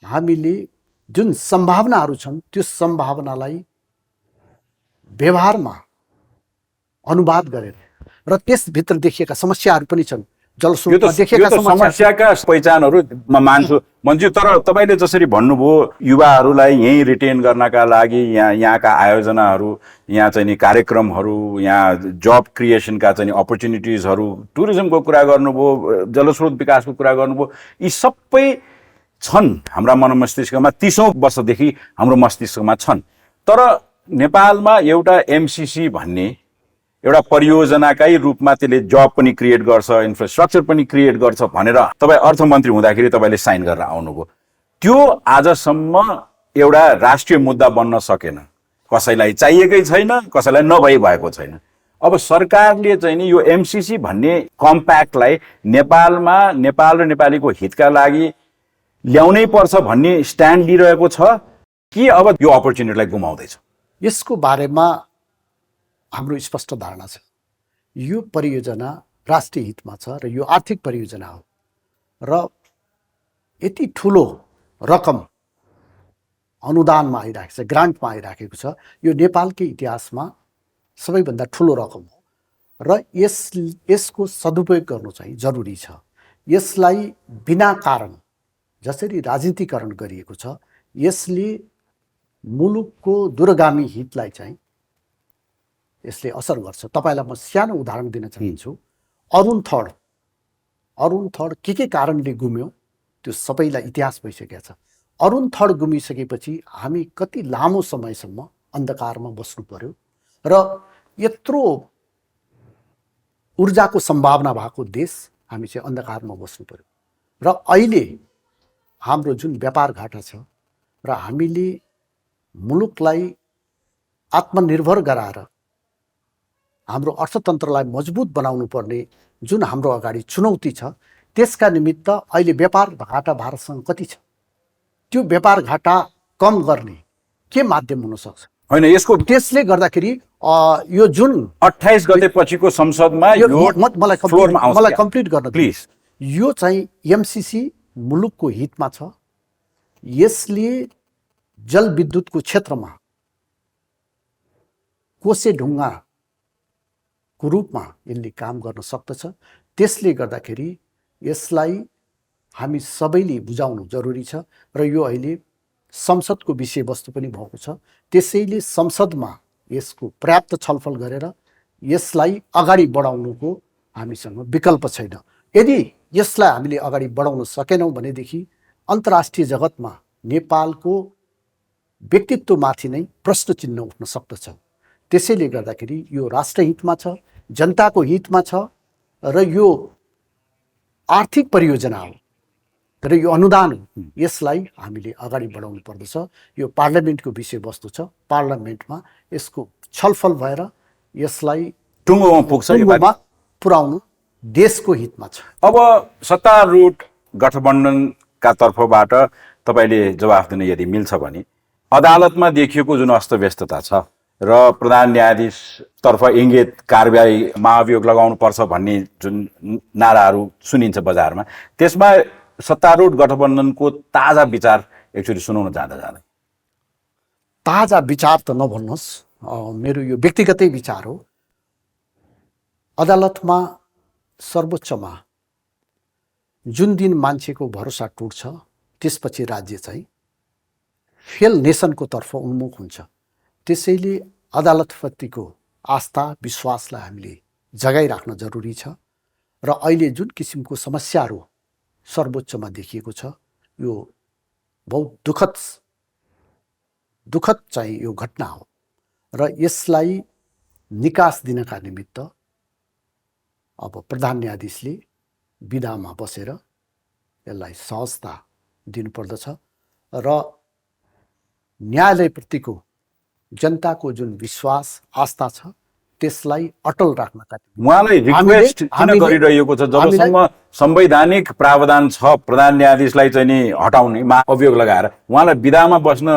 हामीले जुन सम्भावनाहरू छन् त्यो सम्भावनालाई व्यवहारमा अनुवाद गरेर र त्यसभित्र देखिएका समस्याहरू पनि छन्। जलस्रोतमा देखिएका समस्याका पहिचानहरू म मान्छु मन्जु, तर तपाईँले जसरी भन्नुभयो युवाहरूलाई यहीँ रिटेन गर्नका लागि यहाँका आयोजनाहरू, यहाँ चाहिँ नि कार्यक्रमहरू, यहाँ जब क्रिएसनका चाहिँ अपर्च्युनिटिजहरू, टुरिज्मको कुरा गर्नुभयो, जलस्रोत विकासको कुरा गर्नुभयो, यी सबै छन् हाम्रा मनमस्तिष्कमा 30औं वर्षदेखि हाम्रो मस्तिष्कमा छन्। तर नेपालमा एउटा एमसिसी भन्ने एउटा परियोजनाकै रूपमा त्यसले जब पनि क्रिएट गर्छ, इन्फ्रास्ट्रक्चर पनि क्रिएट गर्छ भनेर तपाईँ अर्थमन्त्री हुँदाखेरि तपाईँले साइन गरेर आउनुभयो। त्यो आजसम्म एउटा राष्ट्रिय मुद्दा बन्न सकेन, कसैलाई चाहिएकै छैन, कसैलाई नभएको छैन। अब सरकारले चाहिँ नि यो एमसिसी भन्ने कम्प्याक्टलाई नेपालमा नेपाल र नेपालीको हितका लागि ल्याउनै पर्छ भन्ने स्ट्यान्ड लिइरहेको छ कि अब यो अपर्च्युनिटीलाई गुमाउँदैछ? यसको बारेमा हाम्रो स्पष्ट धारणा छ। यो परियोजना राष्ट्रिय हितमा छ र यो आर्थिक परियोजना हो र यति ठुलो रकम अनुदानमा आइराखेको छ, ग्रान्टमा आइराखेको छ। यो नेपालकै इतिहासमा सबैभन्दा ठुलो रकम हो र यसको सदुपयोग गर्नु चाहिँ जरुरी छ। यसलाई बिना कारण जसरी राजनीतिकरण गरिएको छ, यसले मुलुकको दूरगामी हितलाई चाहिँ यसले असर गर्छ। तपाईँलाई म सानो उदाहरण दिन चाहन्छु। अरुण थड के कारणले गुम्यो त्यो सबैलाई इतिहास भइसकेको छ। अरुण थड गुमिसकेपछि हामी कति लामो समयसम्म अन्धकारमा बस्नु पर्यो र यत्रो ऊर्जाको सम्भावना भएको देश हामी चाहिँ अन्धकारमा बस्नु पर्यो। र अहिले हाम्रो जुन व्यापार घाटा छ र हामीले मुलुकलाई आत्मनिर्भर गराएर हाम्रो अर्थतन्त्रलाई मजबुत बनाउनु पर्ने जुन हाम्रो अगाडि चुनौती छ, त्यसका निमित्त अहिले व्यापार घाटा भारतसँग कति छ? त्यो व्यापार घाटा कम गर्ने के माध्यम हुन सक्छ? होइन, यसको त्यसले गर्दाखेरि यो जुन 28 गते पछिको संसदमा मलाई कम्प्लिट गर्न प्लिज। यो चाहिँ एमसिसी मुलुकको हितमा छ। यसले जलविद्युतको क्षेत्रमा कोसे ढुङ्गाको रूपमा यसले काम गर्न सक्दछ। त्यसले गर्दाखेरि यसलाई हामी सबैले बुझाउनु जरुरी छ र यो अहिले संसदको विषयवस्तु पनि भएको छ। त्यसैले संसदमा यसको पर्याप्त छलफल गरेर यसलाई अगाडि बढाउनुको हामीसँग विकल्प छैन। यदि यसलाई हामीले अगाडि बढाउन सकेनौँ भनेदेखि अन्तर्राष्ट्रिय जगतमा नेपालको व्यक्तित्वमाथि नै प्रश्न चिन्ह उठ्न सक्दछ। त्यसैले गर्दाखेरि यो राष्ट्र हितमा छ, जनताको हितमा छ र यो आर्थिक परियोजना हो र यो अनुदान हो। यसलाई हामीले अगाडि बढाउनु पर्दछ। यो पार्लियामेन्टको विषयवस्तु छ। पार्लियामेन्टमा यसको छलफल भएर यसलाई टुङ्गोमा पुर्याउनु देशको हितमा छ। अब सत्तारूढ गठबन्धनका तर्फबाट तपाईँले जवाफ दिन यदि मिल्छ भने अदालतमा देखिएको जुन अस्तव्यस्तता छ र प्रधान न्यायाधीश तर्फ इङ्गित कारबाही महाभियोग लगाउनु पर्छ भन्ने जुन नाराहरू सुनिन्छ बजारमा, त्यसमा सत्तारूढ गठबन्धनको ताजा विचार एकचोटि सुनाउन जाँदा ताजा विचार त नभन्नुहोस्, मेरो यो व्यक्तिगतै विचार हो। अदालतमा सर्वोच्चमा जुन दिन मान्छेको भरोसा टुट्छ त्यसपछि राज्य चाहिँ फेल नेसनको तर्फ उन्मुख हुन्छ। त्यसैले अदालतप्रतिको आस्था विश्वासलाई हामीले जगाइराख्न जरुरी छ र अहिले जुन किसिमको समस्याहरू सर्वोच्चमा देखिएको छ यो बहुत दुखद चाहिँ यो घटना हो र यसलाई निकास दिनका निमित्त अब प्रधान न्यायाधीशले विधामा बसेर यसलाई सहजता दिनुपर्दछ र न्यायालयप्रतिको जनताको जुन विश्वास आस्था छ त्यसलाई अटल राख्नका उहाँलाई रिक्वेस्ट किन गरिरहेको छ? जबसम्म संवैधानिक प्रावधान छ प्रधान न्यायाधीशलाई चाहिँ नि हटाउने अभियोग लगाएर उहाँलाई विधामा बस्न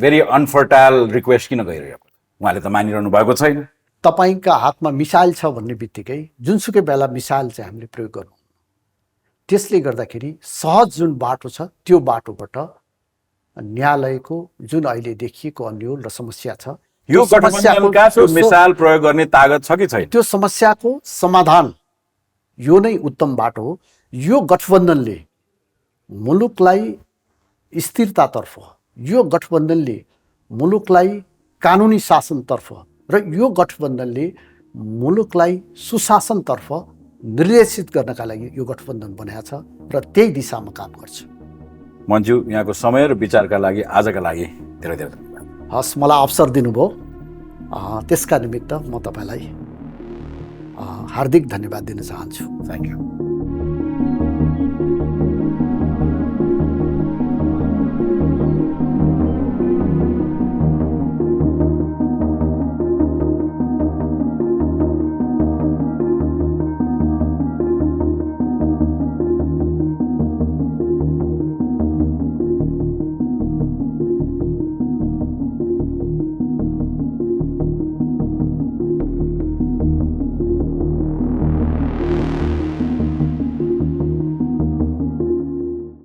भेरी अनफर्टाइल रिक्वेस्ट किन गरिरहेको? उहाँले त मानिरहनु भएको छैन। तपाईँका हातमा मिसाइल छ भन्ने बित्तिकै जुनसुकै बेला मिसाइल चाहिँ हामीले प्रयोग गर्नु। त्यसले गर्दाखेरि सहज जुन बाटो छ त्यो बाटोबाट न्यायालयको जुन अहिले देखिएको अन्यल र समस्या छ यो गठबन्धनका त्यो मिसाल प्रयोग गर्ने तागत छ कि छैन? त्यो समस्याको समाधान यो नै उत्तम बाटो हो। यो गठबन्धनले मुलुकलाई स्थिरतातर्फ, यो गठबन्धनले मुलुकलाई कानुनी शासनतर्फ र यो गठबन्धनले मुलुकलाई सुशासनतर्फ निर्देशित गर्नका लागि यो गठबन्धन बनाएको छ र त्यही दिशामा काम गर्छ। मन्जु, यहाँको समय र विचारका लागि आजका लागि धेरै धेरै धन्यवाद। हस्, मलाई अवसर दिनुभयो, त्यसका निमित्त म तपाईँलाई हार्दिक धन्यवाद दिन चाहन्छु। Thank you.